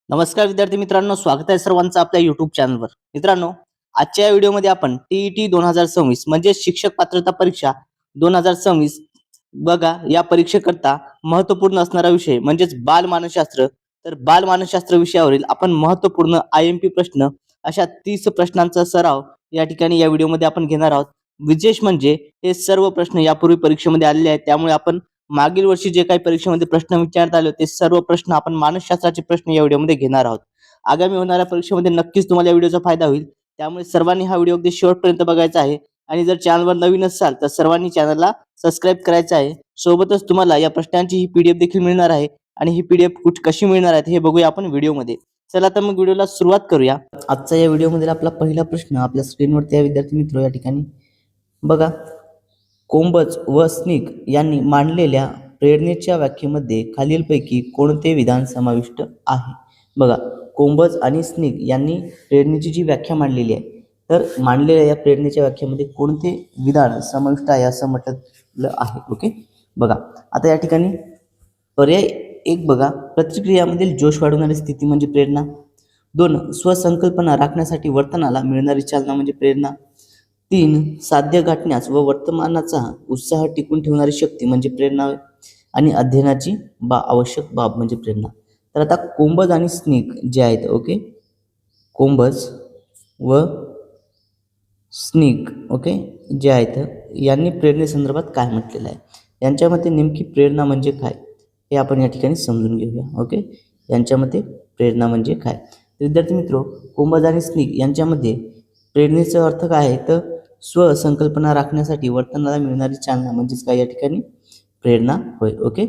नमस्कार विद्यार्थी मित्रांनो, स्वागत आहे सर्वांचं आपल्या युट्यूब चॅनलवर. मित्रांनो, आजच्या या व्हिडिओमध्ये आपण टीईटी 2026 म्हणजे शिक्षक पात्रता परीक्षा 2026 बघा, या परीक्षेकरता महत्त्वपूर्ण असणारा विषय म्हणजेच बालमानसशास्त्र. तर बालमानसशास्त्र विषयावरील आपण महत्त्वपूर्ण आयएमपी प्रश्न अशा 30 प्रश्नांचा सराव या ठिकाणी या व्हिडिओमध्ये आपण घेणार आहोत. विशेष म्हणजे हे सर्व प्रश्न यापूर्वी परीक्षेमध्ये आलेले आहेत, त्यामुळे आपण मागील वर्षी जे काही परीक्षेमध्ये प्रश्न विचारण्यात आले होते, सर्व प्रश्न आपण मानसशास्त्राचे प्रश्न या व्हिडिओमध्ये घेणार आहोत. आगामी होणाऱ्या परीक्षेमध्ये नक्कीच तुम्हाला या व्हिडिओचा फायदा होईल, त्यामुळे सर्वांनी हा व्हिडिओ अगदी शेवटपर्यंत बघायचा आहे. आणि जर चॅनलवर नवीन असाल तर सर्वांनी चॅनलला सबस्क्राईब करायचं आहे. सोबतच तुम्हाला या प्रश्नांची ही पीडीएफ देखील मिळणार आहे आणि ही पीडीएफ कशी मिळणार आहे हे बघूया आपण व्हिडिओमध्ये. चला तर मग व्हिडिओला सुरुवात करूया. आजचा या व्हिडिओमध्ये आपला पहिला प्रश्न आपल्या स्क्रीनवरती आहे विद्यार्थी मित्र. या ठिकाणी बघा, कोंबज व स्निग यांनी मांडलेल्या प्रेरणेच्या व्याख्येमध्ये खालीलपैकी कोणते विधान समाविष्ट आहे? बघा, कोंबज आणि स्निग यांनी प्रेरणेची जी व्याख्या मांडलेली आहे, तर मांडलेल्या या प्रेरणेच्या व्याख्येमध्ये कोणते विधान समाविष्ट आहे असं म्हटलं आहे. ओके, बघा आता या ठिकाणी पर्याय एक बघा, प्रतिक्रियामधील जोश वाढवणारी स्थिती म्हणजे प्रेरणा. 2, स्वसंकल्पना राखण्यासाठी वर्तनाला मिळणारी चालना म्हणजे प्रेरणा. 3, साध्य गाठण्यास व वर्तमानाचा उत्साह टिकून ठेवणारी शक्ती म्हणजे प्रेरणा. आणि अध्ययनाची आवश्यक बाब म्हणजे प्रेरणा. तर आता कोंबज आणि स्निग जे आहेत, ओके, कोंबज व स्निग ओके जे आहेत यांनी प्रेरणेसंदर्भात काय म्हटलेलं आहे, यांच्यामध्ये नेमकी प्रेरणा म्हणजे काय हे आपण या ठिकाणी समजून घेऊया. ओके, यांच्यामध्ये प्रेरणा म्हणजे काय. विद्यार्थी मित्र, कोंबज आणि स्निग यांच्यामध्ये प्रेरणेचा अर्थ काय आहे तर स्वसंकल्पना राखण्यासाठी वर्तनाला मिळणारी चालना म्हणजेच काय या ठिकाणी प्रेरणा होय. ओके,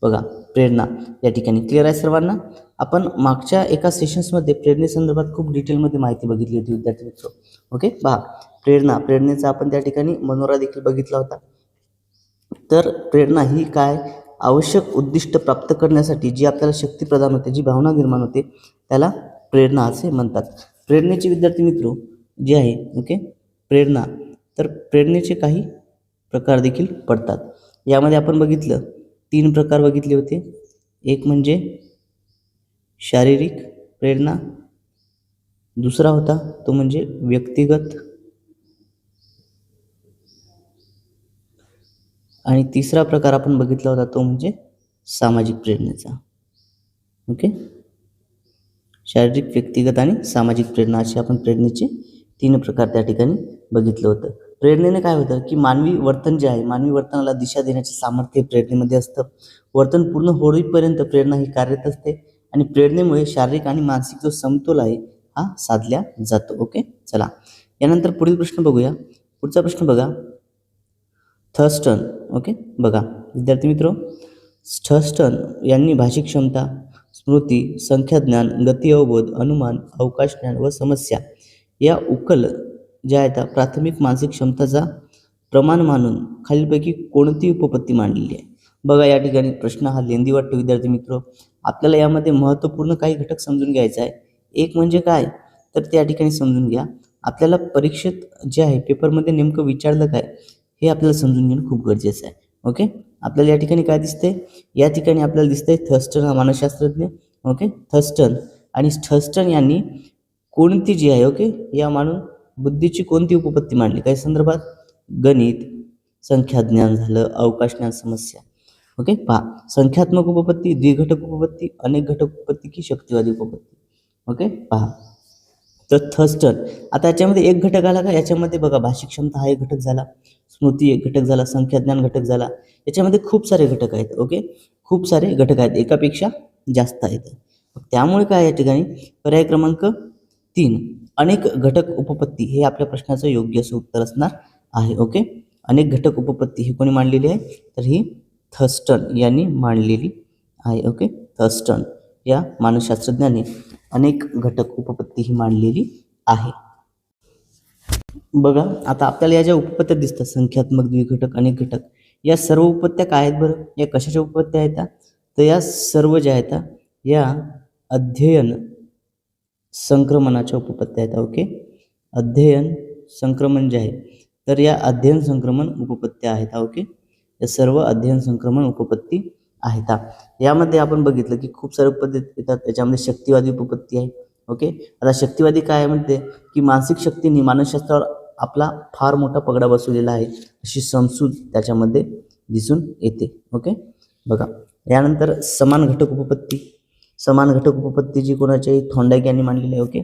बघा प्रेरणा या ठिकाणी क्लिअर आहे सर्वांना. आपण मागच्या एका सेशन्समध्ये प्रेरणेसंदर्भात खूप डिटेलमध्ये माहिती बघितली होती विद्यार्थी मित्र. ओके, पहा प्रेरणेचा आपण त्या ठिकाणी मनोरा देखील बघितला होता. तर प्रेरणा ही काय, आवश्यक उद्दिष्ट प्राप्त करण्यासाठी जी आपल्याला शक्ती प्रदान होते, जी भावना निर्माण होते, त्याला प्रेरणा असे म्हणतात. प्रेरणेचे विद्यार्थी मित्र जे आहे, ओके, प्रेरणा, तर प्रेरणेचे काही प्रकार देखील पडतात. यामध्ये आपण बघितलं 3 प्रकार बघितले होते. एक म्हणजे शारीरिक प्रेरणा, दुसरा होता तो म्हणजे व्यक्तिगत, आणि तिसरा प्रकार आपण बघितला होता तो म्हणजे सामाजिक प्रेरणेचा. ओके, शारीरिक, व्यक्तिगत आणि सामाजिक प्रेरणा असे आपण प्रेरणेचे 3 प्रकार त्या ठिकाणी बघितलं होतं. प्रेरणेने काय होतं की मानवी वर्तन जे आहे, मानवी वर्तनाला दिशा देण्याचे सामर्थ्य प्रेरणेमध्ये असतं. वर्तन पूर्ण होईपर्यंत प्रेरणा ही कार्यरत असते आणि प्रेरणेमुळे शारीरिक आणि मानसिक जो समतोल आहे हा साधल्या जातो. ओके, चला यानंतर पुढील प्रश्न बघूया. पुढचा प्रश्न बघा, थर्स्टन. ओके, बघा विद्यार्थी मित्र, थर्स्टन यांनी भाषिक क्षमता, स्मृती, संख्याज्ञान, गती अवबोध, अनुमान, अवकाश ज्ञान व समस्या या उकल ज्या आहेत प्राथमिक मानसिक क्षमताचा प्रमाण मानून खालीलपैकी कोणती उपपत्ती मांडलेली आहे? बघा या ठिकाणी प्रश्न हा लेंदी वाटतो विद्यार्थी मित्र. आपल्याला यामध्ये महत्त्वपूर्ण काही घटक समजून घ्यायचा आहे. एक म्हणजे काय तर त्या ठिकाणी समजून घ्या, आपल्याला परीक्षेत जे आहे पेपरमध्ये नेमकं विचारलं काय हे आपल्याला समजून घेणं खूप गरजेचं आहे. ओके, आपल्याला या ठिकाणी काय दिसतंय, या ठिकाणी आपल्याला दिसतंय थर्स्टन हा मानसशास्त्रज्ञ. ओके, थर्स्टन आणि थर्स्टन यांनी कोणती जी आहे, ओके, या मानून बुद्धीची कोणती उपपत्ती मांडली, काही संदर्भात गणित, संख्याज्ञान झालं, अवकाश ज्ञान, समस्या. ओके, पहा संख्यात्मक उपपत्ती, द्विघटक उपपत्ती, अनेक घटक उपपत्ती की शक्तिवादी उपपत्ती. ओके, पहा तर थर्स्टन, आता याच्यामध्ये एक घटक आला का, याच्यामध्ये बघा भाषिक क्षमता हा एक घटक झाला, स्मृती एक घटक झाला, संख्याज्ञान घटक झाला. याच्यामध्ये खूप सारे घटक आहेत. ओके, खूप सारे घटक आहेत, एकापेक्षा जास्त आहेत. त्यामुळे काय या ठिकाणी पर्याय क्रमांक 3 अनेक घटक उपपत्ती हे आपल्या प्रश्नाचं योग्य असं उत्तर असणार आहे. ओके, अनेक घटक उपपत्ती ही कोणी मांडलेली आहे तर ही थर्स्टन यांनी मांडलेली आहे. ओके, थर्स्टन या मानसशास्त्रज्ञाने अनेक घटक उपपत्ती ही मांडलेली आहे. बघा आता आपल्याला या ज्या उपपत्त्या दिसतात, संख्यात्मक, द्विघटक, अनेक घटक, या सर्व उपपत्त्या काय आहेत बरं, या कशाच्या उपपत्त्या आहेत? तर या सर्व ज्या आहेत या अध्ययन संक्रमणाच्या उपपत्त्या आहेत. ओके, अध्ययन संक्रमण जे आहे तर या अध्ययन संक्रमण उपपत्त्या आहेत. ओके, या सर्व अध्ययन संक्रमण उपपत्ती आहेत. यामध्ये आपण बघितलं की खूप सारे उपपत्ती येतात. त्याच्यामध्ये शक्तिवादी उपपत्ती आहे. ओके, आता शक्तिवादी काय म्हणते की मानसिक शक्तीने मानसशास्त्रावर आपला फार मोठा पगडा बसवलेला आहे अशी समजूत त्याच्यामध्ये दिसून येते. ओके, बघा यानंतर समान घटक उपपत्ती. समान घटक उपपत्ती जी कोणाच्याही थॉर्नडाईक यांनी मांडलेली आहे. ओके,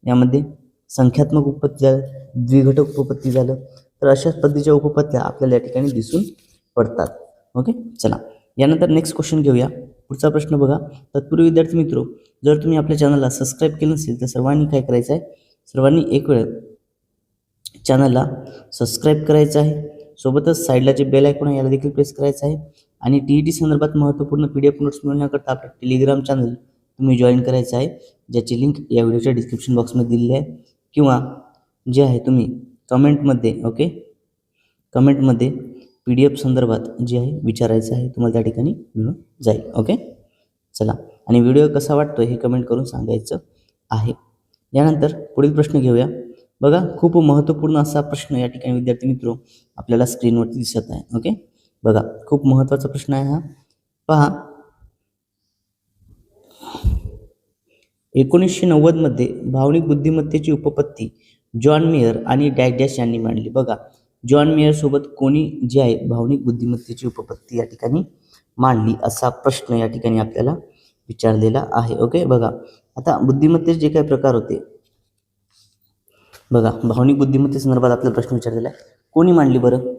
यामध्ये संख्यात्मक उपपत्ती झालं, द्विघटक उपपत्ती झालं, तर अशाच पद्धतीच्या उपपत्त्या आपल्याला या ठिकाणी दिसून पडतात. ओके, चला यानंतर नेक्स्ट क्वेश्चन घेऊया. पुढचा प्रश्न बघा. तत्पूर्वी विद्यार्थी मित्रो, जर तुम्ही आपल्या चॅनलला सबस्क्राईब केलं नसेल तर सर्वांनी काय करायचं आहे, सर्वांनी एक वेळ चॅनलला सबस्क्राईब करायचं आहे. सोबतच साईडला जे बेल आयकॉन आहे याला देखील प्रेस करायचं आहे. आणि टी संदर्भात महत्त्वपूर्ण PDF नोट्स मिळवण्याकरता आपलं टेलिग्राम चॅनल तुम्ही जॉईन करायचं आहे, ज्याची लिंक या व्हिडिओच्या डिस्क्रिप्शन बॉक्समध्ये दिलेली आहे, किंवा जे आहे तुम्ही कमेंटमध्ये ओके कमेंटमध्ये PDF संदर्भात जे आहे विचारायचं आहे, तुम्हाला त्या ठिकाणी मिळून जाईल. ओके, चला आणि व्हिडिओ कसा वाटतो हे कमेंट करून सांगायचं आहे. यानंतर पुढील प्रश्न घेऊया. बघा खूप महत्त्वपूर्ण असा प्रश्न या ठिकाणी विद्यार्थी मित्रो आपल्याला स्क्रीनवरती दिसत आहे. ओके, बघा खूप महत्त्वाचा प्रश्न आहे हा. पहा, 1990 मध्ये भावनिक बुद्धिमत्तेची उपपत्ती जॉन मेयर आणि डॅश यांनी मांडली. बघा जॉन मेयर सोबत कोणी जे आहे भावनिक बुद्धिमत्तेची उपपत्ती या ठिकाणी मांडली असा प्रश्न या ठिकाणी आपल्याला विचारलेला आहे. ओके, बघा आता बुद्धिमत्तेचे जे काही प्रकार होते, बघा भावनिक बुद्धिमत्ते संदर्भात आपल्याला प्रश्न विचारलेला आहे. कोणी मांडली बरं?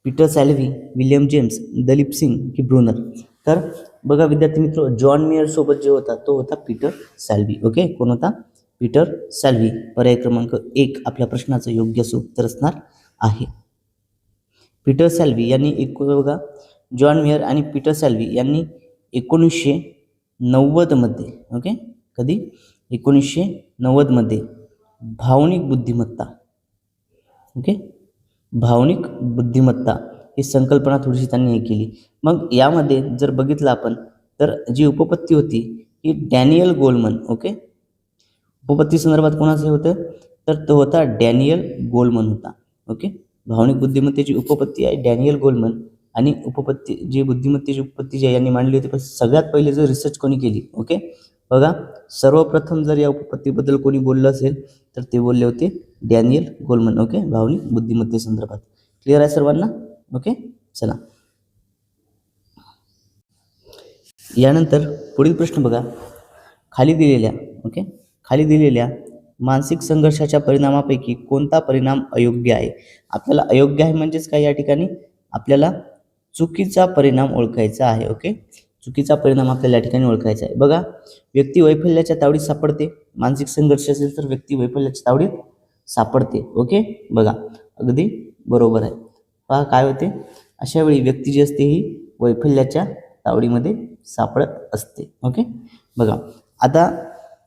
Peter Salovey, William James, Dalip Singh की ब्रुनर? तर बघा विद्यार्थी मित्र, जॉन मेयर सोबत जे होता तो होता पीटर सॅल्वी. ओके, कोण होता? पीटर सॅल्वी. पर्याय क्रमांक 1 आपल्या प्रश्नाचं योग्य उत्तर असणार आहे. पीटर सॅल्वी यांनी बघा जॉन मेयर आणि पीटर सॅल्वी यांनी 1990 मध्ये ओके कधी 1990 मध्ये भावनिक बुद्धिमत्ता ओके भावनिक बुद्धिमत्ता ही संकल्पना थोडीशी त्यांनी हे केली. मग यामध्ये जर बघितलं आपण तर जी उपपत्ती होती ही डॅनियल गोलमन ओके उपपत्ती संदर्भात कोणाचं होतं तर तो होता डॅनियल गोलमन होता. ओके, भावनिक बुद्धिमत्तेची उपपत्ती आहे डॅनियल गोलमन आणि उपपत्ती जी बुद्धिमत्तेची उपपत्ती जी यांनी मांडली होती पण सगळ्यात पहिले जर रिसर्च कोणी केली ओके बघा सर्वप्रथम जर या उपपत्तीबद्दल कोणी बोललं असेल तर ते बोलले होते डॅनियल गोलमन. ओके, भावनिक बुद्धिमत्ते संदर्भात. क्लिअर आहे सर्वांना? ओके, चला यानंतर पुढील प्रश्न बघा. खाली दिलेल्या मानसिक संघर्षाच्या परिणामापैकी कोणता परिणाम अयोग्य आहे? आपल्याला अयोग्य आहे म्हणजेच काय या ठिकाणी आपल्याला चुकीचा परिणाम ओळखायचा आहे. ओके, चुकीचा परिणाम आपल्याला या ठिकाणी ओळखायचा आहे. बघा व्यक्ती वैफल्याच्या तावडीत सापडते. मानसिक संघर्ष असेल तर व्यक्ती वैफल्याच्या तावडीत सापडते. ओके, बघा अगदी बरोबर आहे. पहा काय होते अशा वेळी व्यक्ती जी असते ही वैफल्याच्या तावडीमध्ये सापडत असते. ओके, बघा आता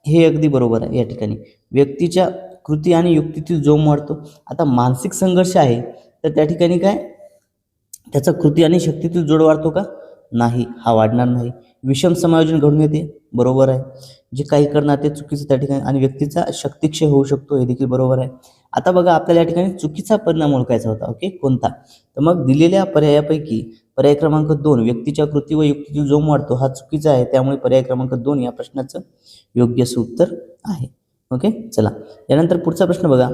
हे अगदी बरोबर आहे. या ठिकाणी व्यक्तीच्या कृती आणि युक्तीतील जोम वाढतो. आता मानसिक संघर्ष आहे तर त्या ठिकाणी काय त्याचा कृती आणि शक्तीतील जोड वाढतो का? नाही, हा वाढणार नाही. विषम समायोजन घडून येते, बरोबर आहे. जे काही करणार ते चुकीचं त्या ठिकाणी आणि व्यक्तीचा शक्तिक्षय होऊ शकतो, हे देखील बरोबर आहे. आता बघा आपल्याला या ठिकाणी चुकीचा परिणाम ओळखायचा होता. ओके, कोणता? तर मग दिलेल्या पर्यायापैकी पर्याय क्रमांक 2 व्यक्तीच्या कृती व युक्तीतील जोम वाढतो हा चुकीचा आहे. त्यामुळे पर्याय क्रमांक 2 या प्रश्नाचं योग्य उत्तर आहे. ओके, चला यानंतर पुढचा प्रश्न बघा.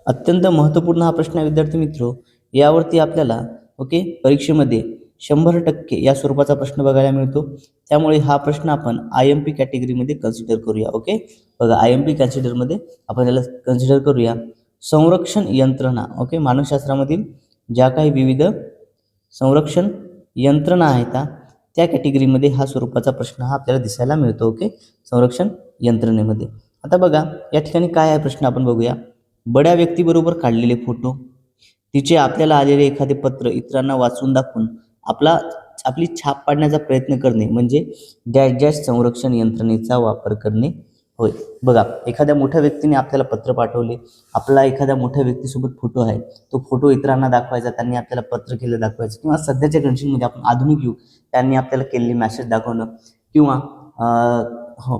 अत्यंत महत्त्वपूर्ण हा प्रश्न आहे विद्यार्थी मित्र. यावरती आपल्याला ओके परीक्षेमध्ये 100% या स्वरूपाचा प्रश्न बघायला मिळतो. त्यामुळे हा प्रश्न आपण IMP कॅटेगरीमध्ये कन्सिडर करूया. ओके, बघा IMP कन्सिडरमध्ये आपण याला कन्सिडर करूया. संरक्षण यंत्रणा ओके मानसशास्त्रामधील ज्या काही विविध संरक्षण यंत्रणा आहेत त्या कॅटेगरीमध्ये हा स्वरूपाचा प्रश्न हा आपल्याला दिसायला मिळतो. ओके, संरक्षण यंत्रणेमध्ये. आता बघा या ठिकाणी काय आहे प्रश्न आपण बघूया. बड्या व्यक्तीबरोबर काढलेले फोटो, तिचे आपल्याला आलेले एखादे पत्र इतरांना वाचून दाखवून आपली छाप पाडण्याचा प्रयत्न करणे म्हणजे डॅश संरक्षण यंत्रणेचा वापर करणे होय. बघा एखाद्या मोठ्या व्यक्तीने आपल्याला पत्र पाठवले, आपला एखाद्या मोठ्या व्यक्तीसोबत फोटो आहे, तो फोटो इतरांना दाखवायचा, त्यांनी आपल्याला पत्र केलं दाखवायचं, किंवा सध्याच्या कंडिशनमध्ये आपण आधुनिक युग त्यांनी आपल्याला केलेले मॅसेज दाखवणं किंवा हो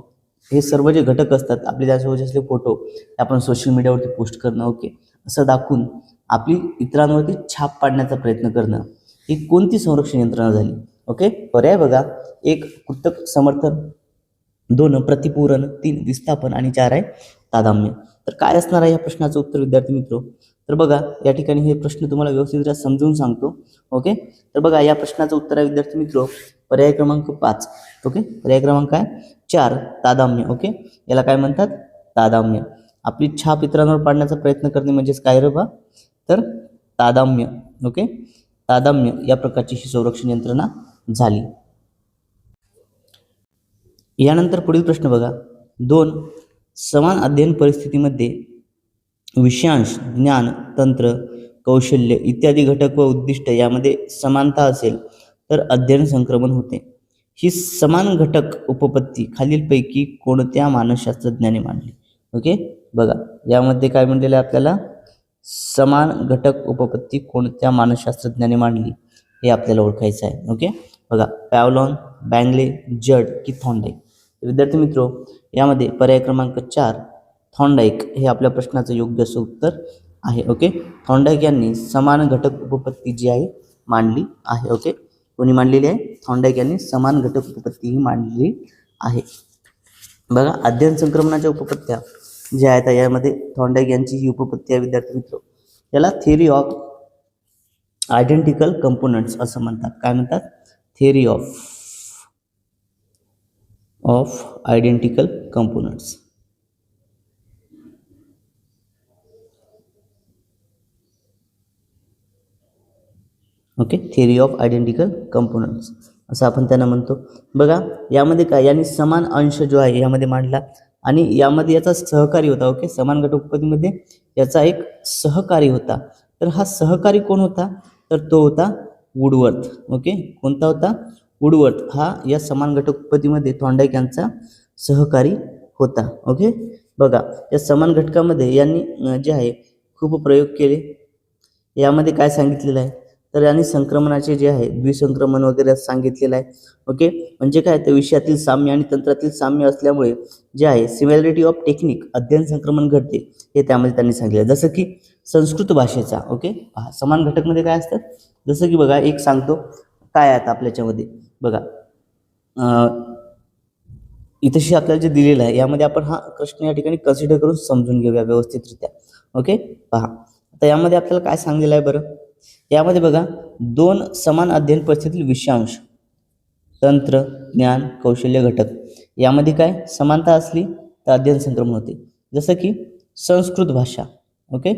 हे सर्व जे घटक असतात आपले त्यासोबत असले फोटो आपण सोशल मीडियावरती पोस्ट करणं ओके असं दाखवून आपली इतरांवरती छाप पाडण्याचा प्रयत्न करणं ही कोणती संरक्षण यंत्रणा झाली? ओके, पर्याय बघा. 1 कृतक समर्थन, 2 प्रतिपूरण, 3 विस्थापन आणि 4 आहे तादात्म्य. तर काय असणार आहे या प्रश्नाचं उत्तर विद्यार्थी मित्र? तर बघा या ठिकाणी हे प्रश्न तुम्हाला व्यवस्थित समजून सांगतो. ओके, तर बघा या प्रश्नाचं उत्तर आहे विद्यार्थी मित्र पर्याय क्रमांक 5. ओके, पर्याय क्रमांक काय 4 तादात्म्य. ओके, याला काय म्हणतात? तादात्म्य. आपली छाप इतरांवर पाडण्याचा प्रयत्न करणे म्हणजेच काय रे बा? तर तादात्म्य. ओके, तादात्म्य या प्रकारची ही संरक्षण यंत्रणा झाली. यानंतर पुढील प्रश्न बघा. 2 समान अध्ययन परिस्थितीमध्ये विषयांश, ज्ञान, तंत्र, कौशल्य इत्यादी घटक व उद्दिष्ट यामध्ये समानता असेल तर अध्ययन संक्रमण होते. ही समान घटक उपपत्ती खालीलपैकी कोणत्या मानसशास्त्रज्ञाने मांडली? ओके, बघा यामध्ये काय म्हणलेलं आहे आपल्याला? समान घटक उपपत्ती कोणत्या मानसशास्त्रज्ञाने मांडली हे आपल्याला ओळखायचं आहे. ओके, बघा पॅव्लॉन, बँगले, जड की थॉर्नडाईक. विद्यार्थी मित्र यामध्ये पर्याय क्रमांक 4 थॉर्नडाईक हे आपल्या प्रश्नाचं योग्य असं उत्तर आहे. ओके, थॉर्नडाईक यांनी समान घटक उपपत्ती जी आहे मांडली आहे. ओके, कोणी मांडलेली आहे? थॉर्नडाईक यांनी समान घटक उपपत्ती ही मांडली आहे. बघा अध्ययन संक्रमणाच्या उपपत्त्या ज्या आहेत यामध्ये थॉर्नडाईक यांची ही उपपत्ती आहे विद्यार्थी मित्र. याला थिअरी ऑफ आयडेंटिकल कंपोनंट्स असं म्हणतात. काय म्हणतात? Theory of identical components. Okay, theory of identical components असं आपण त्यांना म्हणतो. बघा यामध्ये काय यांनी समान अंश जो आहे यामध्ये मांडला आणि यामध्ये याचा सहकारी होता. ओके, समान घटक उपपत्तीमध्ये याचा एक सहकारी होता. तर हा सहकारी कोण होता? तर तो होता वुडवर्थ. ओके, कोणता होता? वुडवर्थ हा या समान घटक उपपत्तीमध्ये थॉर्नडाईक यांचा सहकारी होता. ओके, बघा या समान घटकामध्ये यांनी जे आहे खूप प्रयोग केले. यामध्ये काय सांगितलेलं आहे? तर यांनी संक्रमणाचे जे आहे द्विसंक्रमण वगैरे सांगितलेलं आहे. ओके, म्हणजे काय तर विषयातील साम्य आणि तंत्रातील साम्य असल्यामुळे जे आहे सिमिलॅरिटी ऑफ टेक्निक अध्ययन संक्रमण घडते हे त्यामध्ये त्यांनी सांगितलं. जसं की संस्कृत भाषेचा ओके समान घटकमध्ये काय असतात? जसं की बघा एक सांगतो काय आहे आपल्याच्यामध्ये बघा इथेशी आपल्याला जे दिलेलं आहे यामध्ये आपण हा प्रश्न या ठिकाणी कन्सिडर करून समजून घेऊया व्यवस्थितरित्या. ओके, पहा आता यामध्ये आपल्याला काय सांगितलेलं आहे बरं? यामध्ये बघा 2 समान अध्ययन परिस्थितीतील विषयांश, तंत्र, ज्ञान, कौशल्य घटक यामध्ये काय समानता असली तर अध्ययन संक्रमण होते. जसं की संस्कृत भाषा. ओके,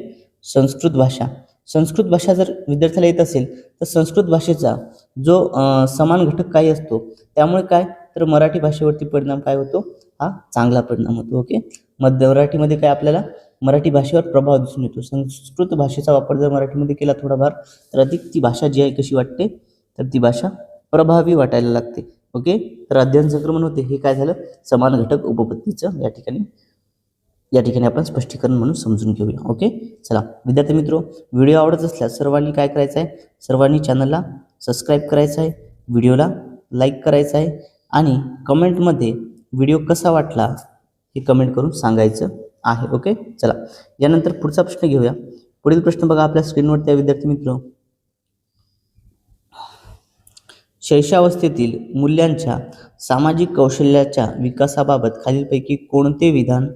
संस्कृत भाषा जर विद्यार्थ्याला येत असेल तर संस्कृत भाषेचा जो समान घटक काही असतो त्यामुळे काय तर मराठी भाषेवरती परिणाम काय होतो? हा चांगला परिणाम होतो. ओके, मराठीमध्ये काय आपल्याला मराठी भाषेवर प्रभाव दिसून येतो. संस्कृत भाषेचा वापर जर मराठीमध्ये केला थोडाफार तर अधिक ती भाषा जी आहे कशी वाटते तर ती भाषा प्रभावी वाटायला लागते. ओके, तर अध्ययन संक्रमण होते हे काय झालं? समान घटक उपपत्तीचं या ठिकाणी आपण स्पष्टीकरण म्हणून समजून घेऊया. ओके, चला विद्यार्थी मित्रो व्हिडिओ आवडत असल्यास सर्वांनी काय करायचं आहे? सर्वांनी चॅनलला सबस्क्राईब करायचं आहे, व्हिडिओला लाईक करायचं आहे आणि कमेंटमध्ये व्हिडिओ कसा वाटला हे कमेंट करून सांगायचं आहे. ओके, चला यानंतर पुढचा प्रश्न घेऊया. पुढील प्रश्न बघा आपल्या स्क्रीनवरती आहे विद्यार्थी मित्र. शैशवावस्थेतील मूल्यांच्या सामाजिक कौशल्याच्या विकासाबाबत खालीलपैकी कोणते विधान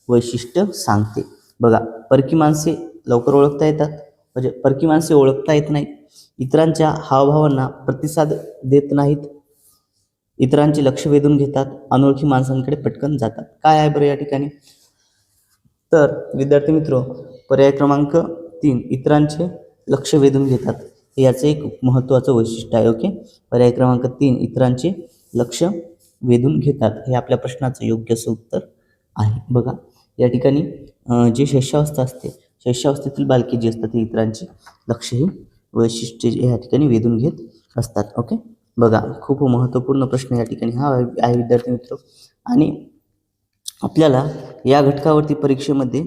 वैशिष्ट्य सांगते? बघा परकी माणसे लवकर ओळखता येतात म्हणजे परकी माणसे ओळखता येत नाहीत, इतरांच्या हावभावांना प्रतिसाद देत नाहीत, इतरांचे लक्ष वेधून घेतात, अनोळखी माणसांकडे पटकन जातात. काय आहे बरं या ठिकाणी? तर विद्यार्थी मित्र पर्याय क्रमांक 3 इतरांचे लक्ष वेधून घेतात हे याचं एक महत्त्वाचं वैशिष्ट्य आहे. ओके, पर्याय क्रमांक 3 इतरांचे लक्ष वेधून घेतात हे आपल्या प्रश्नाचं योग्य असं उत्तर आहे. बघा या ठिकाणी जे शैशवावस्था असते शैशवावस्थेतील बालके जी असतात ते इतरांचे लक्ष ही वैशिष्ट्ये या ठिकाणी वेधून घेत असतात. ओके, बघा खूप महत्त्वपूर्ण प्रश्न या ठिकाणी हा आहे विद्यार्थी मित्र आणि आपल्याला या घटकावरती परीक्षेमध्ये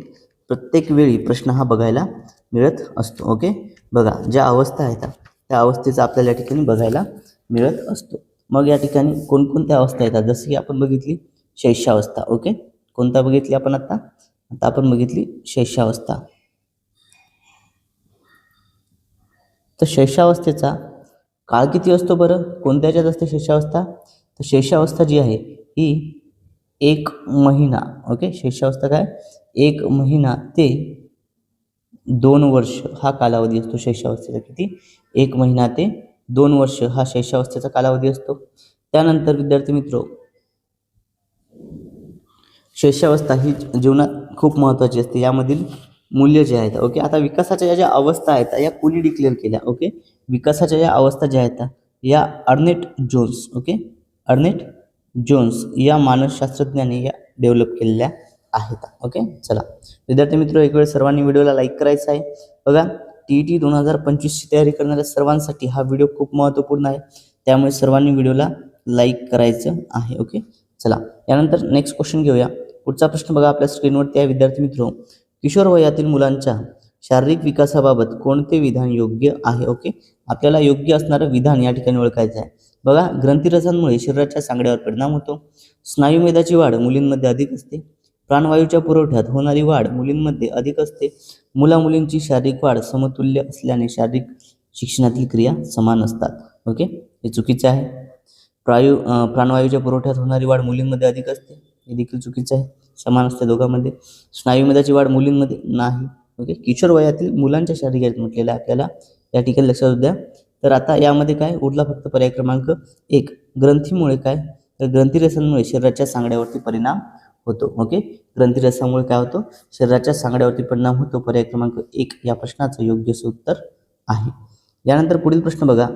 प्रत्येक वेळी प्रश्न हा बघायला मिळत असतो. ओके, बघा ज्या अवस्था आहेत त्या अवस्थेचा आपल्याला या ठिकाणी बघायला मिळत असतो. मग या ठिकाणी कोणकोणत्या अवस्था येतात? जसं की आपण बघितली शैशवावस्था. ओके, कोणता बघितली आपण आता आपण बघितली शैशवावस्था. तर शैशवावस्थेचा काळ किती असतो बरं, कोणत्या ह्याच्यात असते शेषावस्था? तर शेषावस्था जी आहे ही 1 महिना. ओके, शेषावस्था काय 1 महिना ते 2 वर्ष हा कालावधी असतो शेषावस्थेचा. किती? 1 महिना ते 2 वर्ष हा शेषावस्थेचा कालावधी असतो. त्यानंतर विद्यार्थी मित्र, शेषावस्था ही जीवनात खूप महत्त्वाची असते. यामधील मूल्य जे आहेत, ओके, आता विकासाच्या ज्या अवस्था आहेत या कोणी डिक्लेअर केल्या? ओके, विकासाच्या ज्या अवस्था ज्या आहेत या Ernest Jones, okay, Ernest Jones या मानसशास्त्रज्ञाने या डेव्हलप केलेल्या आहेत. ओके, चला विद्यार्थी मित्र, एक वेळ सर्वांनी व्हिडिओला लाईक करायचा आहे. बघा, TET 2025 ची तयारी करणाऱ्या सर्वांसाठी हा व्हिडिओ खूप महत्त्वपूर्ण आहे, त्यामुळे सर्वांनी व्हिडिओला लाईक करायचं आहे. ओके, चला यानंतर नेक्स्ट क्वेश्चन घेऊया. पुढचा प्रश्न बघा आपल्या स्क्रीनवरती आहे. विद्यार्थी मित्र, किशोर वयातील मुलांच्या शारीरिक विकासाबाबत कोणते विधान योग्य आहे? ओके, आपल्याला योग्य असणारं विधान या ठिकाणी ओळखायचं आहे. बघा, ग्रंथिरसांमुळे शरीराच्या सांगड्यावर परिणाम होतो. स्नायुमेदाची वाढ मुलींमध्ये अधिक असते. प्राणवायूच्या पुरवठ्यात होणारी वाढ मुलींमध्ये अधिक असते. मुला-मुलींची शारीरिक वाढ समतुल्य असल्याने शारीरिक शिक्षणातील क्रिया समान असतात. ओके, हे चुकीचे आहे. प्राणवायूच्या पुरवठ्यात होणारी वाढ मुलींमध्ये अधिक असते, हे देखील चुकीचं आहे. समान असते दोघांमध्ये. स्नायुमेदाची वाढ मुलींमध्ये नाही. ओके, किशोर वयातील मुलांच्या शारीरिक म्हटलेलं आहे आपल्याला या ठिकाणी लक्षात द्या. तर आता यामध्ये काय उरला? फक्त पर्याय क्रमांक 1. ग्रंथीमुळे काय? तर ग्रंथिरसांमुळे शरीराच्या सांगड्यावरती परिणाम होतो. ओके, ग्रंथिरसामुळे काय होतो? शरीराच्या सांगड्यावरती परिणाम होतो. पर्याय क्रमांक 1 या प्रश्नाचं योग्य उत्तर आहे. यानंतर पुढील प्रश्न बघा.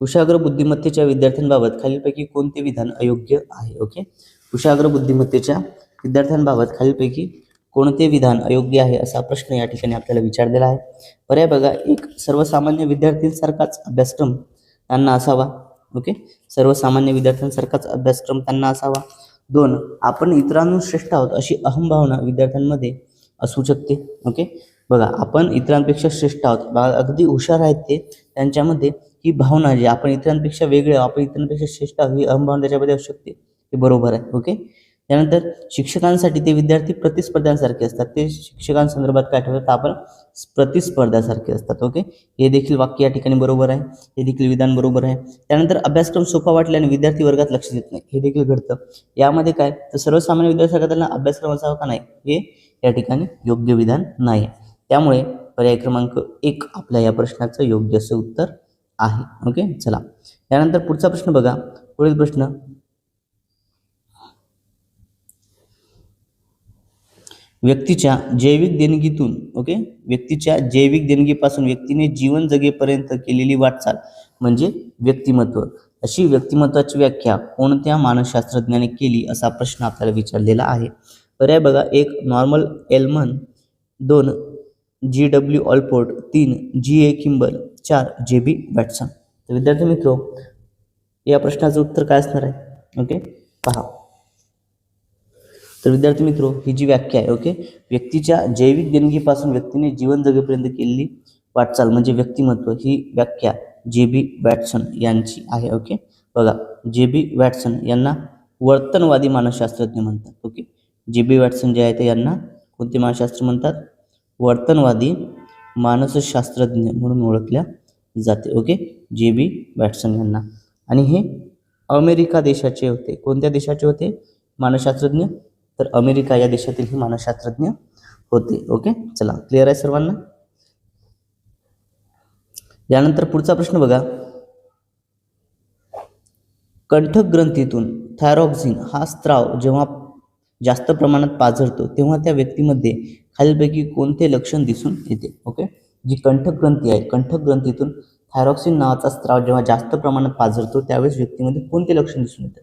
कुशाग्र बुद्धिमत्तेच्या विद्यार्थ्यांबाबत खालीलपैकी कोणते विधान अयोग्य आहे? ओके, कुशाग्र बुद्धिमत्तेच्या विद्यार्थ्यांबाबत खालीलपैकी कोणते विधान अयोग्य आहे असा प्रश्न या ठिकाणी आपल्याला विचारलेला आहे. पर्याय बघा. 1. सर्वसामान्य विद्यार्थ्यांसारखाच अभ्यासक्रम त्यांना असावा. ओके, सर्वसामान्य विद्यार्थ्यांसारखाच अभ्यासक्रम त्यांना असावा. 2. आपण इतरांहून श्रेष्ठ आहोत अशी अहंभावना विद्यार्थ्यांमध्ये असू शकते. ओके, बघा, आपण इतरांपेक्षा श्रेष्ठ आहोत, अगदी हुशार आहेत ते, त्यांच्यामध्ये ही भावना जी आपण इतरांपेक्षा वेगळे आहोत, आपण इतरांपेक्षा श्रेष्ठ आहोत, ही अहंभावना त्याच्यामध्ये असू शकते. हे बरोबर आहे. ओके, त्यानंतर शिक्षकांसाठी ते विद्यार्थी प्रतिस्पर्ध्यांसारखे असतात. ते शिक्षकांसंदर्भात काय ठेवतात? आपण प्रतिस्पर्ध्यासारखे असतात. ओके, हे देखील वाक्य या ठिकाणी बरोबर आहे. हे देखील विधान बरोबर आहे. त्यानंतर अभ्यासक्रम सोपा वाटल्याने विद्यार्थी वर्गात लक्ष देत नाही, हे देखील घडतं. यामध्ये काय? तर सर्वसामान्य विद्यार्थ्यांना त्यांना अभ्यासक्रम असावा का नाही, हे या ठिकाणी योग्य विधान नाही. त्यामुळे पर्याय क्रमांक 1 आपल्या या प्रश्नाचं योग्य असं उत्तर आहे. ओके, चला यानंतर पुढचा प्रश्न बघा. पुढील प्रश्न, व्यक्तीच्या जैविक देणगीतून, ओके, व्यक्तीच्या जैविक देणगीपासून व्यक्तीने जीवन जगेपर्यंत केलेली वाटचाल म्हणजे व्यक्तिमत्व. अशी व्यक्तिमत्वाची व्याख्या कोणत्या मानसशास्त्रज्ञाने केली असा प्रश्न आपल्याला विचारलेला आहे. पर्याय बघा. 1. Norman Elman. 2. G.W. Allport. 3. G.A. Kimble. 4. J.B. Watson. तर विद्यार्थी मित्र, या प्रश्नाचं उत्तर काय असणार आहे? ओके, पहा. तर विद्यार्थी मित्र, ही जी व्याख्या आहे, ओके, व्यक्तीच्या जैविक देणगीपासून व्यक्तीने जीवन जगेपर्यंत केलेली वाटचाल म्हणजे व्यक्तिमत्व, ही व्याख्या J.B. वॅटसन यांची आहे. ओके, बघा, J.B. वॅटसन यांना वर्तनवादी मानसशास्त्रज्ञ म्हणतात. Okay, J.B. वॅटसन जे आहे ते यांना कोणते मानसशास्त्र म्हणतात? वर्तनवादी मानसशास्त्रज्ञ म्हणून ओळखल्या जाते. Okay, J.B. वॅटसन यांना. आणि हे अमेरिका देशाचे होते. कोणत्या देशाचे होते मानसशास्त्रज्ञ? तर अमेरिका या देशातील हे मानसशास्त्रज्ञ होते. ओके, चला क्लिअर आहे सर्वांना. यानंतर पुढचा प्रश्न बघा. कंठक ग्रंथीतून थायरॉक्सिन हा स्त्राव जेव्हा जास्त प्रमाणात पाझरतो तेव्हा त्या व्यक्तीमध्ये खालीलपैकी कोणते लक्षण दिसून येते? ओके, जी कंठक ग्रंथी आहे, कंठक ग्रंथीतून थायरॉक्सिन नावाचा स्त्राव जेव्हा जास्त प्रमाणात पाझरतो त्यावेळेस व्यक्तीमध्ये कोणते लक्षण दिसून येतात?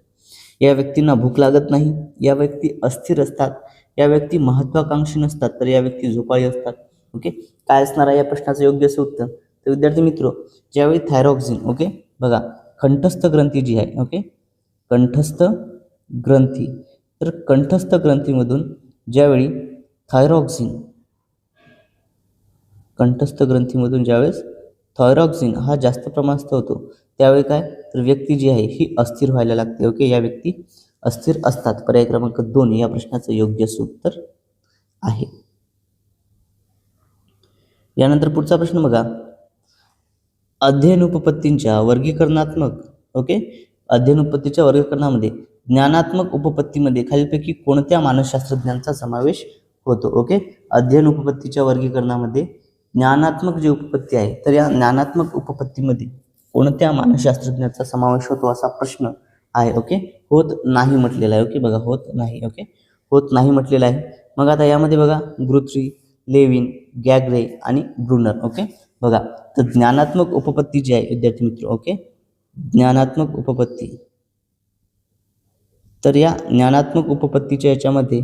या व्यक्तींना भूक लागत नाही, या व्यक्ती अस्थिर असतात, या व्यक्ती महत्वाकांक्षी नसतात, तर या व्यक्ती झोपाळी असतात. ओके, काय असणार आहे या प्रश्नाचं योग्य असं उत्तर? तर विद्यार्थी मित्र, ज्यावेळी थायरॉक्सिन, ओके, बघा, कंठस्थ ग्रंथी जी आहे, ओके, कंठस्थ ग्रंथी, तर कंठस्थ ग्रंथीमधून ज्यावेळी थायरॉक्सिन, कंठस्थ ग्रंथीमधून ज्यावेळेस थायरॉक्सिन हा जास्त प्रमाणात होतो त्यावेळी काय? तर व्यक्ती जी आहे ही अस्थिर व्हायला लागते. ओके, या व्यक्ती अस्थिर असतात. पर्याय क्रमांक 2 या प्रश्नाचं योग्य उत्तर आहे. यानंतर पुढचा प्रश्न बघा. अध्ययन उपपत्तींच्या वर्गीकरणात्मक अध्ययन उपपत्तीच्या वर्गीकरणामध्ये ज्ञानात्मक उपपत्तीमध्ये खालीलपैकी कोणत्या मानसशास्त्रज्ञांचा समावेश होतो? अध्ययन उपपत्तीच्या वर्गीकरणामध्ये ज्ञानात्मक जी उपपत्ती आहे, तर या ज्ञानात्मक उपपत्तीमध्ये कोणत्या मानसशास्त्रज्ञांचा समावेश होतो असा प्रश्न आहे. होत नाही म्हटलेला आहे. बघा, होत नाही. होत नाही म्हटलेला आहे. मग आता यामध्ये बघा, गुथ्री, लेविन, गॅग्रे आणि ब्रुनर. बघा, तर ज्ञानात्मक उपपत्ती जी आहे विद्यार्थी मित्र, ज्ञानात्मक उपपत्ती, तर या ज्ञानात्मक उपपत्तीच्या याच्यामध्ये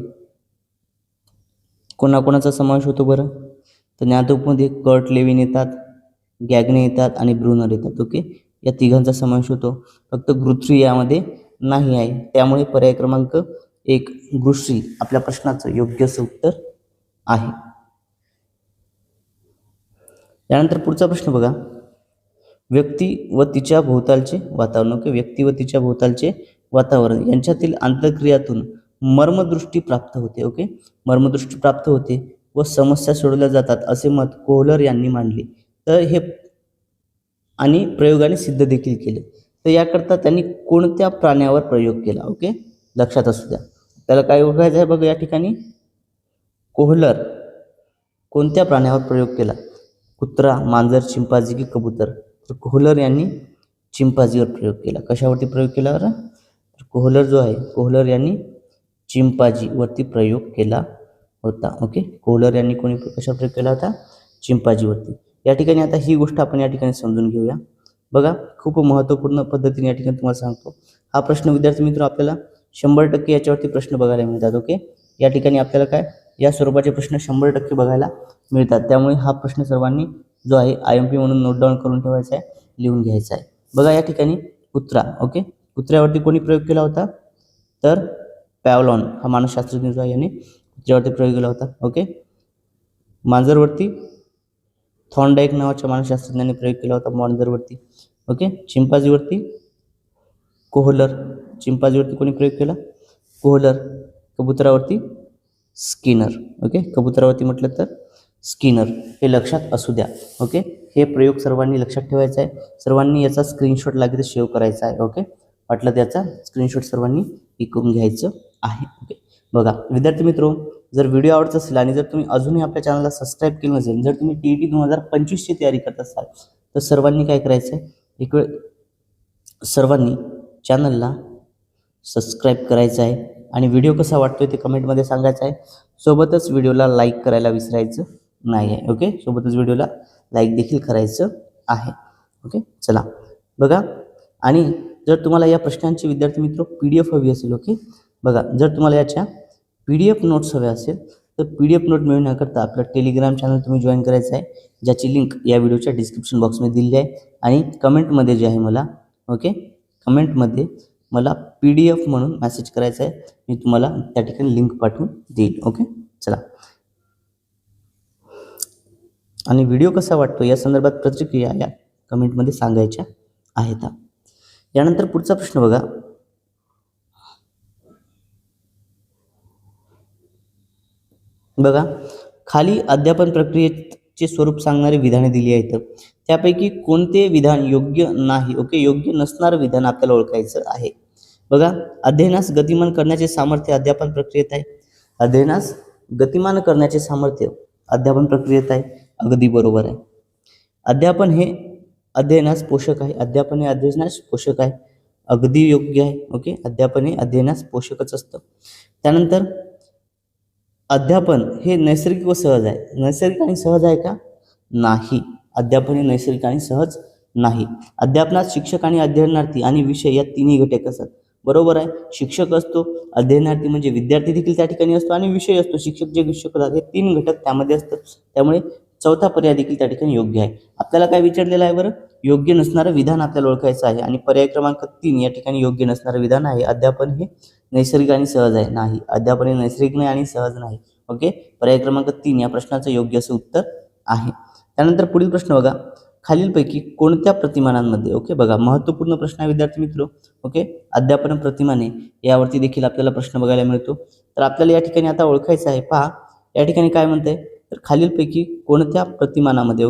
कोणाकोणाचा समावेश होतो बरं? तर ज्ञानात्मकमध्ये कर्ट लेविन येतात, गॅग्ने येतात आणि ब्रुनर येतात. या तिघांचा समावेश होतो. फक्त गुथ्री यामध्ये नाही आहे. त्यामुळे पर्याय क्रमांक 1 गुथ्री आपल्या प्रश्नाचं योग्य असं उत्तर आहे. यानंतर पुढचा प्रश्न बघा, व्यक्ती व तिच्या भोवतालचे वातावरण. व्यक्ती व तिच्या भोवतालचे वातावरण यांच्यातील आंतरक्रियातून मर्मदृष्टी प्राप्त होते. मर्मदृष्टी प्राप्त होते व समस्या सोडवल्या जातात असे मत कोहलर यांनी मांडले. तर हे आणि प्रयोगाने सिद्ध देखील केले. तर याकरता त्यांनी कोणत्या प्राण्यावर प्रयोग केला? लक्षात असू द्या. त्याला काय ओळखायचं आहे बघा या ठिकाणी, कोहलर कोणत्या प्राण्यावर प्रयोग केला? कुत्रा, मांजर, चिंपांझी की कबूतर? तर कोहलर यांनी चिंपांझीवर प्रयोग केला. कशावरती प्रयोग केला बरं? कोहलर जो आहे, कोहलर यांनी चिंपांझीवरती प्रयोग केला होता. कोहलर यांनी कशावर प्रयोग केला होता? चिंपांझीवरती. या ठिकाणी आता ही गोष्ट आपण या ठिकाणी समजून घेऊया. बघा, खूप महत्त्वपूर्ण पद्धतीने या ठिकाणी तुम्हाला सांगतो. हा प्रश्न विद्यार्थी मित्र आपल्याला 100% याच्यावरती प्रश्न बघायला मिळतात. या ठिकाणी आपल्याला काय या स्वरूपाचे प्रश्न 100% बघायला मिळतात. त्यामुळे हा प्रश्न सर्वांनी जो आहे IMP म्हणून नोट डाऊन करून ठेवायचा आहे, लिहून घ्यायचा आहे. बघा या ठिकाणी कुत्रा. कुत्र्यावरती कोणी प्रयोग केला होता? तर पॅव्लॉन हा मानसशास्त्रज्ञ जो आहे याने कुत्र्यावरती प्रयोग केला होता. मांजरवरती थॉर्नडाईक नावाच्या मानसशास्त्रज्ञाने प्रयोग केला होता मांजरवरती. चिंपांझीवरती कोहलर. चिंपांझीवरती कोणी प्रयोग केला? कोहलर. कबुतरावरती स्किनर. कबुतरावरती म्हटलं तर स्किनर. हे लक्षात असू द्या. हे प्रयोग सर्वांनी लक्षात ठेवायचा आहे. सर्वांनी याचा स्क्रीनशॉट लागेल सेव्ह करायचा आहे. वाटलं त्याचा स्क्रीनशॉट सर्वांनी करून घ्यायचं आहे. बघा विद्यार्थी मित्रो, जर व्हिडिओ आवडत असेल आणि जर तुम्ही अजूनही आपल्या चॅनलला सबस्क्राईब केलं नसेल, जर तुम्ही TET 2025 ची तयारी करत असाल, तर सर्वांनी काय करायचं आहे, एक वेळ सर्वांनी चॅनलला सबस्क्राईब करायचं आहे आणि व्हिडिओ कसा वाटतोय ते कमेंटमध्ये सांगायचं आहे. सोबतच व्हिडिओला लाईक करायला विसरायचं नाही आहे. सोबतच व्हिडिओला लाईक देखील करायचं आहे. चला बघा, आणि जर तुम्हाला या प्रश्नांची विद्यार्थी मित्र PDF हवी असेल, बघा, जर तुम्हाला याच्या PDF नोट्स हव्या असेल तर PDF नोट मिळवण्याकरता आपलं टेलिग्राम चॅनल तुम्ही जॉईन करायचं आहे, ज्याची लिंक या व्हिडिओच्या डिस्क्रिप्शन बॉक्समध्ये दिली आहे. आणि कमेंटमध्ये जे आहे मला कमेंटमध्ये मला PDF म्हणून मेसेज करायचा आहे. मी तुम्हाला त्या ठिकाणी लिंक पाठवून देईल. चला, आणि व्हिडिओ कसा वाटतो या संदर्भात प्रतिक्रिया या कमेंटमध्ये सांगायच्या आहेत. यानंतर पुढचा प्रश्न बघा, खाली अध्यापन प्रक्रियेचे स्वरूप सांगणारी विधाने दिली आहेत. त्यापैकी कोणते विधान योग्य नाही? योग्य नसणारं विधान आपल्याला ओळखायचं आहे. बघा, अध्ययनास गतिमान करण्याचे सामर्थ्य अध्यापन प्रक्रियेत आहे. अध्ययनास गतिमान करण्याचे सामर्थ्य अध्यापन प्रक्रियेत आहे. अगदी बरोबर आहे. अध्यापन हे अध्ययनास पोषक आहे. अध्यापन हे अध्ययनास पोषक आहे. अगदी योग्य आहे. अध्यापन हे अध्ययनास पोषकच असतं. त्यानंतर अध्यापन हे नैसर्गिक व सहज आहे. नैसर्गिक आणि सहज आहे का? नाही. अध्यापन हे नैसर्गिक आणि सहज नाही. अध्यापनात शिक्षक आणि अध्ययनार्थी आणि विषय या तिन्ही घटक असतात. बरोबर आहे. शिक्षक असतो, अध्ययनार्थी म्हणजे विद्यार्थी देखील त्या ठिकाणी असतो आणि विषय असतो. शिक्षक जे विषय हे 3 घटक त्यामध्ये असतात. त्यामुळे चौथा पर्याय देखील त्या ठिकाणी योग्य आहे. आपल्याला काय विचारलेलं आहे बरं? योग्य नसणारं विधान आपल्याला ओळखायचं आहे आणि पर्याय क्रमांक 3 या ठिकाणी योग्य नसणारं विधान आहे. अध्यापन हे नैसर्गिक आणि सहज आहे. नाही, अध्यापन हे नैसर्गिक नाही आणि सहज नाही. पर्याय क्रमांक 3 या प्रश्नाचं योग्य असं उत्तर आहे. त्यानंतर पुढील प्रश्न बघा, खालीलपैकी कोणत्या प्रतिमानांमध्ये बघा, महत्त्वपूर्ण प्रश्न आहे विद्यार्थी मित्र. अध्यापन प्रतिमाने यावरती देखील आपल्याला प्रश्न बघायला मिळतो. तर आपल्याला या ठिकाणी आता ओळखायचं आहे. पहा या ठिकाणी काय म्हणतंय, तर खालीलपैकी कोणत्या प्रतिमानामध्ये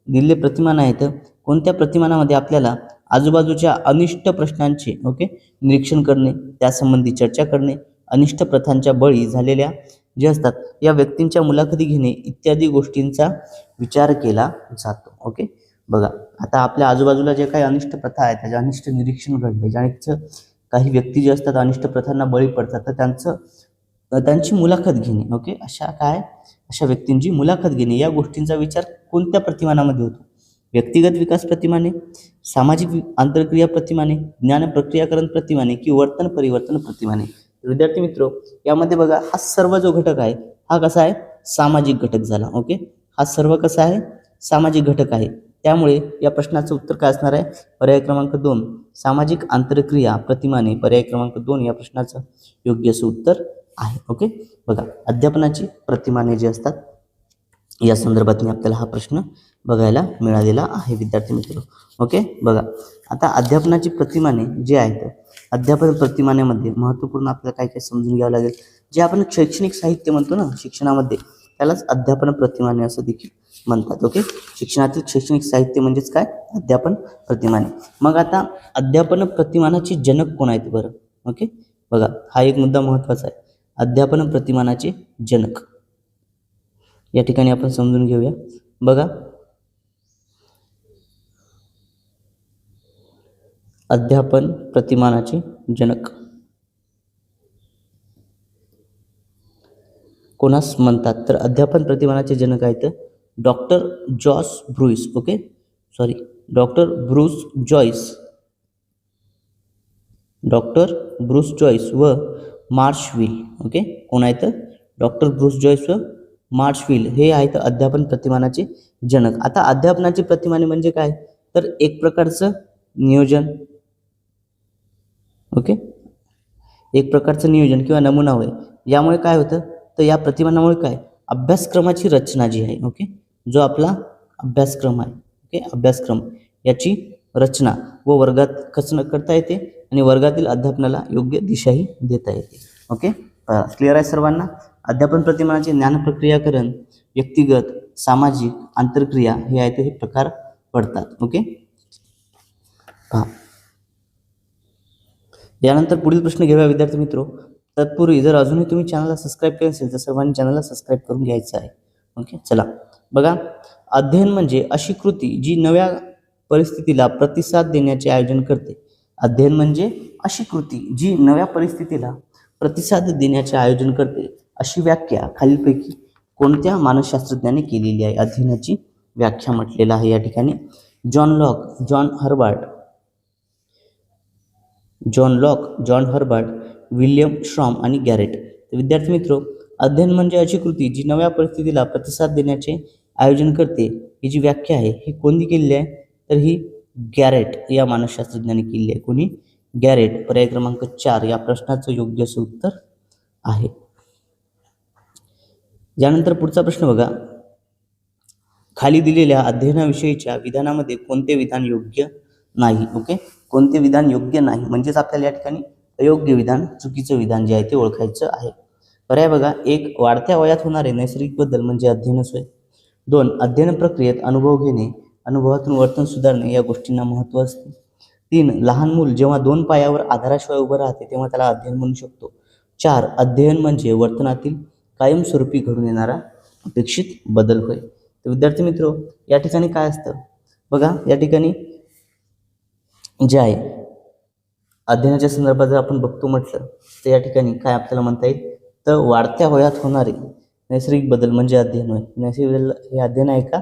दिलेले प्रतिमान आहेत, कोणत्या प्रतिमानामध्ये आपल्याला आजूबाजूच्या अनिष्ट प्रश्नांचे ओके निरीक्षण करणे, त्यासंबंधी चर्चा करणे, अनिष्ट प्रथांच्या बळी झालेल्या जे असतात या व्यक्तींच्या मुलाखती घेणे इत्यादी गोष्टींचा विचार केला जातो. ओके, बघा आता आपल्या आजूबाजूला जे काही अनिष्ट प्रथा आहेत त्याचे अनिष्ट निरीक्षण घडले, ज्यांचं काही व्यक्ती जे असतात अनिष्ट प्रथांना बळी पडतात तर त्यांची मुलाखत घेणे. ओके, अशा व्यक्तींची मुलाखत घेणे या गोष्टींचा विचार कोणत्या प्रतिमानामध्ये होतो? व्यक्तिगत विकास प्रतिमाने, सामाजिक आंतरक्रिया प्रतिमाने, ज्ञान प्रक्रियाकरण प्रतिमाने की वर्तन परिवर्तन प्रतिमाने. विद्यार्थी मित्र, यामध्ये बघा हा सर्व जो घटक आहे हा कसा आहे? सामाजिक घटक झाला. ओके, हा सर्व कसा आहे? सामाजिक घटक आहे. त्यामुळे या प्रश्नाचं उत्तर काय असणार आहे? पर्याय क्रमांक 2 सामाजिक आंतरक्रिया प्रतिमाने, पर्याय क्रमांक 2 या प्रश्नाचं योग्य असं उत्तर आहे. ओके, बघा अध्यापनाची प्रतिमाने जे असतात या संदर्भात आपल्याला हा प्रश्न बघायला मिळालेला आहे विद्यार्थी मित्र. ओके, बघा आता अध्यापनाची प्रतिमाने जे आहेत, अध्यापन प्रतिमानेमध्ये महत्त्वपूर्ण आपल्याला काय काय समजून घ्यावं लागेल. जे आपण शैक्षणिक साहित्य म्हणतो ना शिक्षणामध्ये, त्यालाच अध्यापन प्रतिमाने असं देखील म्हणतात. ओके, शिक्षणातील शैक्षणिक साहित्य म्हणजेच काय? अध्यापन प्रतिमाने. मग आता अध्यापन प्रतिमानाचे जनक कोण आहेत बरं? ओके, बघा हा एक मुद्दा महत्त्वाचा आहे. अध्यापन प्रतिमानाचे जनक या ठिकाणी आपण समजून घेऊया. बघा अध्यापन प्रतिमानाचे जनक कोणास म्हणतात? तर अध्यापन प्रतिमानाचे जनक आहेत डॉक्टर जॉस ब्रुईस. ओके, डॉक्टर ब्रूस जॉइस व मार्शविल. ओके, कोण आहेत? डॉक्टर ब्रूस जॉइस व मार्शविल हे आहेत अध्यापन प्रतिमानाचे जनक. आता अध्यापनाची प्रतिमाने म्हणजे काय? तर एक प्रकारचं नियोजन. ओके, एक प्रकारचं नियोजन किंवा नमुना होय. यामुळे काय होतं? तर या प्रतिमानामुळे काय? अभ्यासक्रमाची रचना जी आहे, ओके, जो आपला अभ्यासक्रम आहे, ओके, अभ्यासक्रम याची रचना व वर्गात कसं करता येते आणि वर्गातील अध्यापनाला योग्य दिशाही देता येते. ओके, क्लिअर आहे सर्वांना? अध्यापन प्रतिमानाचे ज्ञान प्रक्रियाकरण, व्यक्तिगत, सामाजिक, आंतरक्रिया हे आहेत हे प्रकार पडतात. ओके, यानंतर पुढील प्रश्न घेऊया विद्यार्थी मित्रो. तत्पूर्वी जर अजूनही तुम्ही चॅनलला सबस्क्राईब केले असेल तर सर्वांनी चॅनलला सबस्क्राईब करून घ्यायचं आहे. ओके, चला बघा, अध्ययन म्हणजे अशी कृती जी नव्या परिस्थितीला प्रतिसाद देण्याचे आयोजन करते. अध्ययन म्हणजे अशी कृती जी नव्या परिस्थितीला प्रतिसाद देण्याचे आयोजन करते. अशी व्याख्या खालीलपैकी कोणत्या मानसशास्त्रज्ञाने केलेली आहे? अध्ययनाची व्याख्या म्हटलेलं आहे या ठिकाणी John Locke, John Herbert, William Schramm आणि गॅरेट. विद्यार्थी मित्रो, अध्ययन म्हणजे अशी कृती जी नव्या परिस्थितीला प्रतिसाद देण्याचे आयोजन करते. ही जी व्याख्या आहे ही कोणी केलेली आहे? तर ही गॅरेट या मानसशास्त्रज्ञाने केलेली आहे. कोणी? गॅरेट. पर्याय क्रमांक 4 या प्रश्नाचं योग्य असं उत्तर आहे. यानंतर पुढचा प्रश्न बघा, खाली दिलेल्या अध्ययनाविषयीच्या विधानामध्ये कोणते विधान योग्य नाही? ओके, कोणते विधान योग्य नाही म्हणजेच आपल्याला या ठिकाणी अयोग्य विधान, चुकीचं विधान जे आहे ते ओळखायचं आहे. पर्याय बघा, 1 वाढत्या वयात होणारे नैसर्गिक बदल म्हणजे अध्ययनच होय. 2 अध्ययन प्रक्रियेत अनुभव घेणे, अनुभवातून वर्तन सुधारणे या गोष्टींना महत्त्व असते. 3 लहान मूल जेव्हा 2 पायावर आधाराशिवाय उभं राहते तेव्हा त्याला अध्ययन म्हणू शकतो. 4 अध्ययन म्हणजे वर्तनातील कायमस्वरूपी घडून येणारा अपेक्षित बदल होय. तर विद्यार्थी मित्र, या ठिकाणी काय असतं बघा, या ठिकाणी जे आहे अध्ययनाच्या संदर्भात जर आपण बघतो म्हटलं तर या ठिकाणी काय आपल्याला म्हणता येईल? तर वाढत्या वयात होणारे नैसर्गिक बदल म्हणजे अध्ययन होय. नैसर्गिक बदल हे अध्ययन आहे का?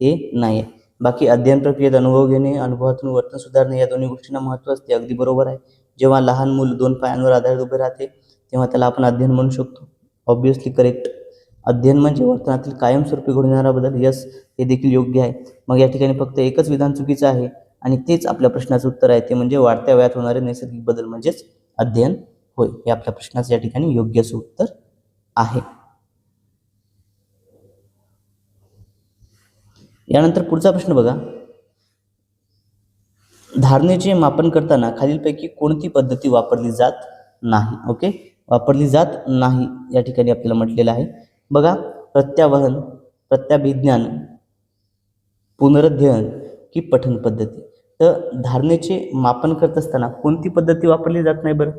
हे नाही आहे. बाकी अध्ययन प्रक्रियेत अनुभव घेणे, अनुभवातून वर्तन सुधारणे या दोन्ही गोष्टींना महत्त्व असते. अगदी बरोबर आहे. जेव्हा लहान मूल 2 पायांवर आधारित उभे राहते तेव्हा त्याला आपण अध्ययन म्हणू शकतो. Obviously correct. अध्ययन म्हणजे वर्तनातील कायमस्वरूपी घडून येणारा बदल. यस, हे देखील योग्य आहे. मग या ठिकाणी फक्त एकच विधान चुकीचं आहे आणि तेच आपल्या प्रश्नाचं उत्तर आहे, ते म्हणजे वाढत्या वयात होणारे नैसर्गिक बदल म्हणजेच अध्ययन होय. हे आपल्या प्रश्नाचं या ठिकाणी योग्य असं उत्तर आहे. यानंतर पुढचा प्रश्न बघा, धारणेचे मापन करताना खालीलपैकी कोणती पद्धती वापरली जात नाही? ओके, वापरली जात नाही या ठिकाणी आपल्याला म्हटलेलं आहे. बघा, प्रत्यावहन, प्रत्याभिज्ञान, पुनरुज्ञान की पठन पद्धती. तर धारणेचे मापन करत असताना कोणती पद्धती वापरली जात नाही बरं?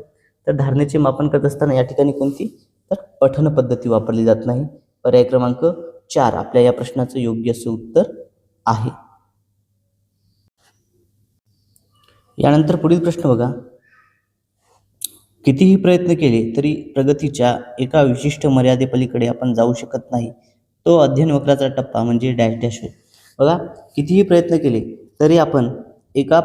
तर धारणेचे मापन करत असताना या ठिकाणी कोणती? तर पठन पद्धती वापरली जात नाही. पर्याय क्रमांक 4 आपल्या या प्रश्नाचं योग्य असं उत्तर आहे. यानंतर पुढील प्रश्न बघा. कितीही प्रयत्न केले तरी प्रगतीच्या एका विशिष्ट मर्यादेपलीकडे आपण जाऊ शकत नाही. तो अध्ययन वक्राचा टप्पा म्हणजे डॅश डॅश होय. बघा, कितीही प्रयत्न केले तरी आपण एका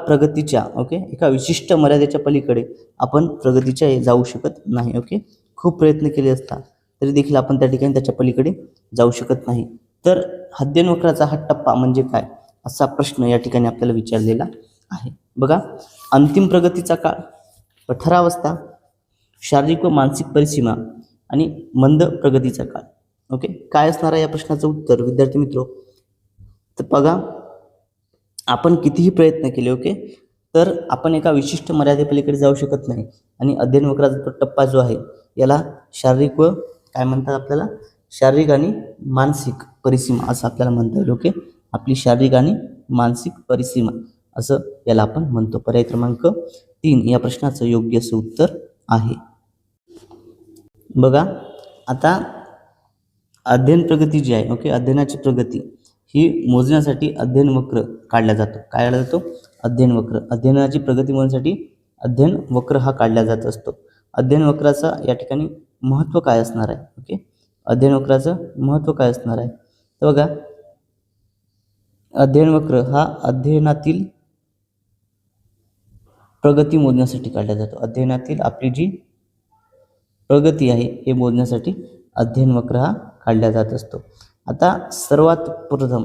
विशिष्ट मर्यादेच्या पलीकडे आपण प्रगतीच्या जाऊ शकत नाही. खूप प्रयत्न केले असता तरी देखील आपण त्या ठिकाणी त्याच्या पलीकडे जाऊ शकत नाही. तर अध्ययन वक्राचा हा टप्पा म्हणजे काय, असा प्रश्न या ठिकाणी आपल्याला विचारलेला आहे. बघा, अंतिम प्रगतीचा काळ, पठारावस्था, शारीरिक व मानसिक परिसीमा आणि मंद प्रगतीचा काळ. काय असणार आहे या प्रश्नाचं उत्तर विद्यार्थी मित्र? तर बघा, आपण कितीही प्रयत्न केले तर आपण एका विशिष्ट मर्यादेपलीकडे जाऊ शकत नाही. आणि अध्ययन वक्राचा तो टप्पा जो आहे याला शारीरिक व काय म्हणतात आपल्याला, शारीरिक आणि मानसिक परिसीमा असं आपल्याला म्हणता येईल. आपली शारीरिक आणि मानसिक परिसीमा असं याला आपण म्हणतो. पर्याय क्रमांक 3 या प्रश्नाचं योग्य असं उत्तर आहे. बघा, आता अध्ययन प्रगती जी आहे अध्ययनाची प्रगती ही मोजण्यासाठी अध्ययन वक्र काढला जातो. काय काढला जातो? अध्ययन वक्र. अध्ययनाची प्रगती मोजण्यासाठी अध्ययन वक्र हा काढला जात असतो. अध्ययन वक्राचा या ठिकाणी महत्त्व काय असणार आहे? अध्ययन वक्राचं महत्त्व काय असणार आहे? तर बघा, अध्ययन वक्र हा अध्ययनातील प्रगती मोजण्यासाठी काढला जातो. अध्ययनातील आपली जी प्रगती आहे हे मोजण्यासाठी अध्ययन वक्र हा काढला जात असतो. आता सर्वात प्रथम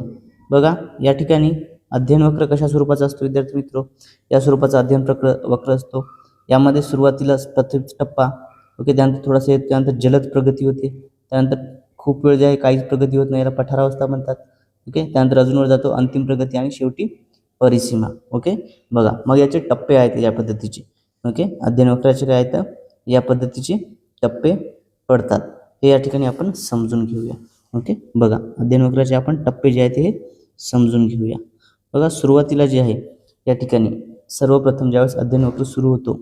बघा, या ठिकाणी अध्ययन वक्र कशा स्वरूपाचा असतो विद्यार्थी मित्र? या स्वरूपाचा अध्ययन वक्र असतो. यामध्ये सुरुवातीला प्रथम टप्पा त्यानंतर थोडासा त्यानंतर जलद प्रगती होते, त्यानंतर खूप वेळ जे आहे काहीच प्रगती होत नाही, याला पठारावस्था म्हणतात. त्यानंतर अजून वर जातो अंतिम प्रगती आणि शेवटी परिसीमा. बघा, मग याचे टप्पे आहेत या पद्धतीचे. अध्ययन वक्राचे काय आहेत? या पद्धतीचे टप्पे पडतात. हे या ठिकाणी आपण समजून घेऊया. बघा, अध्ययन वक्राचे आपण टप्पे जे आहेत हे समजून घेऊया. बघा, सुरुवातीला जे आहे या ठिकाणी सर्वप्रथम ज्यावेळेस अध्ययन वक्र सुरू होतो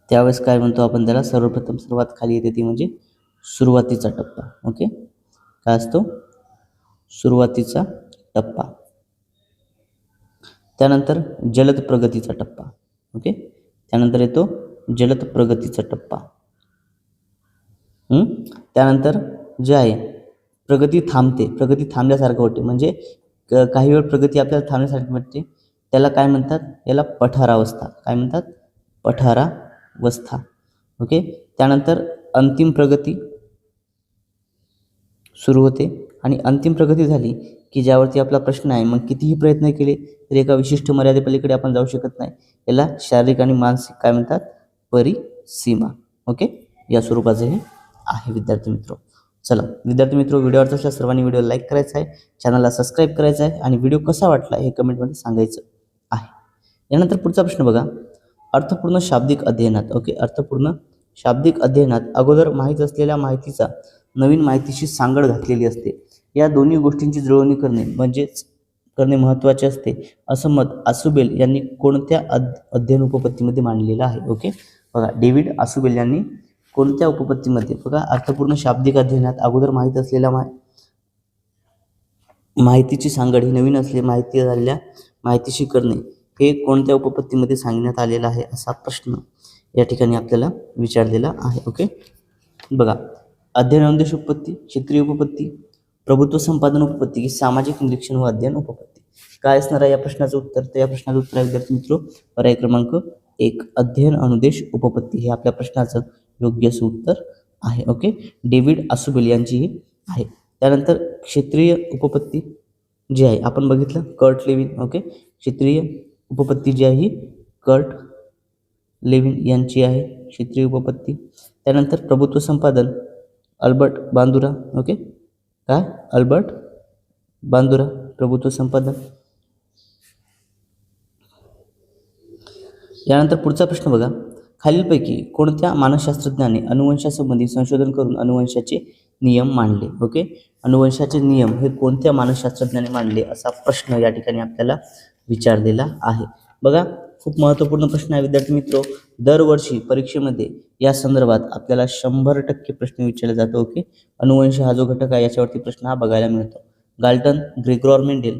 त्यावेळेस काय म्हणतो आपण त्याला? सर्वप्रथम सर्वात खाली येते ती म्हणजे सुरुवातीचा टप्पा. काय असतो? सुरुवातीचा टप्पा. त्यानंतर जलद प्रगतीचा टप्पा. त्यानंतर येतो जलद प्रगतीचा टप्पा. त्यानंतर जे आहे प्रगती थांबते, प्रगती थांबल्यासारखं होते, म्हणजे काही वेळ प्रगती आपल्याला थांबण्यासारखी वाटते, त्याला काय म्हणतात? याला पठारावस्था. काय म्हणतात? पठारावस्था. त्यानंतर अंतिम प्रगती सुरू होते आणि अंतिम प्रगती झाली की ज्यावरती आपला प्रश्न आहे, मग कितीही प्रयत्न केले तरी एका विशिष्ट मर्यादेपलीकडे आपण जाऊ शकत नाही, याला शारीरिक आणि मानसिक काय म्हणतात? परिसीमा. या स्वरूपाचे हे आहे विद्यार्थी मित्र. चला विद्यार्थी मित्र, व्हिडिओ आवडत असल्यास सर्वांनी व्हिडिओ लाईक करायचा आहे, चॅनलला सबस्क्राईब करायचं आहे आणि व्हिडिओ कसा वाटला हे कमेंटमध्ये सांगायचं आहे. यानंतर पुढचा प्रश्न बघा, अर्थपूर्ण शाब्दिक अध्ययनात अर्थपूर्ण शाब्दिक अध्ययनात अगोदर माहीत असलेल्या माहितीचा नवीन माहितीशी सांगड घातलेली असते. या दोन्ही गोष्टींची जुळवणी करणे महत्त्वाचे असते असं मत आसुबेल यांनी कोणत्या अध्ययन उपपत्तीमध्ये मांडलेलं आहे? बघा, डेव्हिड आसुबेल यांनी कोणत्या उपपत्तीमध्ये? बघा, अर्थपूर्ण शाब्दिक अध्ययनात अगोदर माहीत असलेल्या माहितीची सांगड ही नवीन असलेली माहिती झालेल्या माहितीशी करणे हे कोणत्या उपपत्तीमध्ये सांगण्यात आलेलं आहे असा प्रश्न या ठिकाणी आपल्याला विचारलेला आहे. बघा, अध्ययनानुदेश उपपत्ती, क्षेत्रीय उपपत्ती, प्रभुत्व संपादन उपपत्ती की सामाजिक निरीक्षण व अध्ययन उपपत्ती. काय असणार आहे या प्रश्नाचं उत्तर? तर या प्रश्नाचं उत्तर आहे विद्यार्थी मित्र पर्याय क्रमांक 1 अध्ययन अनुदेश उपपत्ती हे आपल्या प्रश्नाचं योग्य असं उत्तर आहे. डेव्हिड आसुबेल यांची ही आहे. त्यानंतर क्षेत्रीय उपपत्ती जी आहे आपण बघितलं कर्ट लेविन. क्षेत्रीय उपपत्ती जी आहे ही कर्ट लेविन यांची आहे क्षेत्रीय उपपत्ती. त्यानंतर प्रभुत्व संपादन अल्बर्ट बांदुरा. काय? अल्बर्ट बांदुरा प्रभुत्व संपादन. यानंतर पुढचा प्रश्न बघा, खालीलपैकी कोणत्या मानसशास्त्रज्ञाने अनुवंशासंबंधी संशोधन करून अनुवंशाचे नियम मांडले. ओके, अनुवंशाचे नियम हे कोणत्या मानसशास्त्रज्ञाने मांडले असा प्रश्न या ठिकाणी आपल्याला विचारलेला आहे. बघा, खूप महत्त्वपूर्ण प्रश्न आहे विद्यार्थी मित्र. दरवर्षी परीक्षेमध्ये या संदर्भात आपल्याला 100% प्रश्न विचारला जातो. ओके, अनुवंश हा जो घटक आहे याच्यावरती प्रश्न हा बघायला मिळतो. गाल्टन, ग्रेगोर मेंडेल,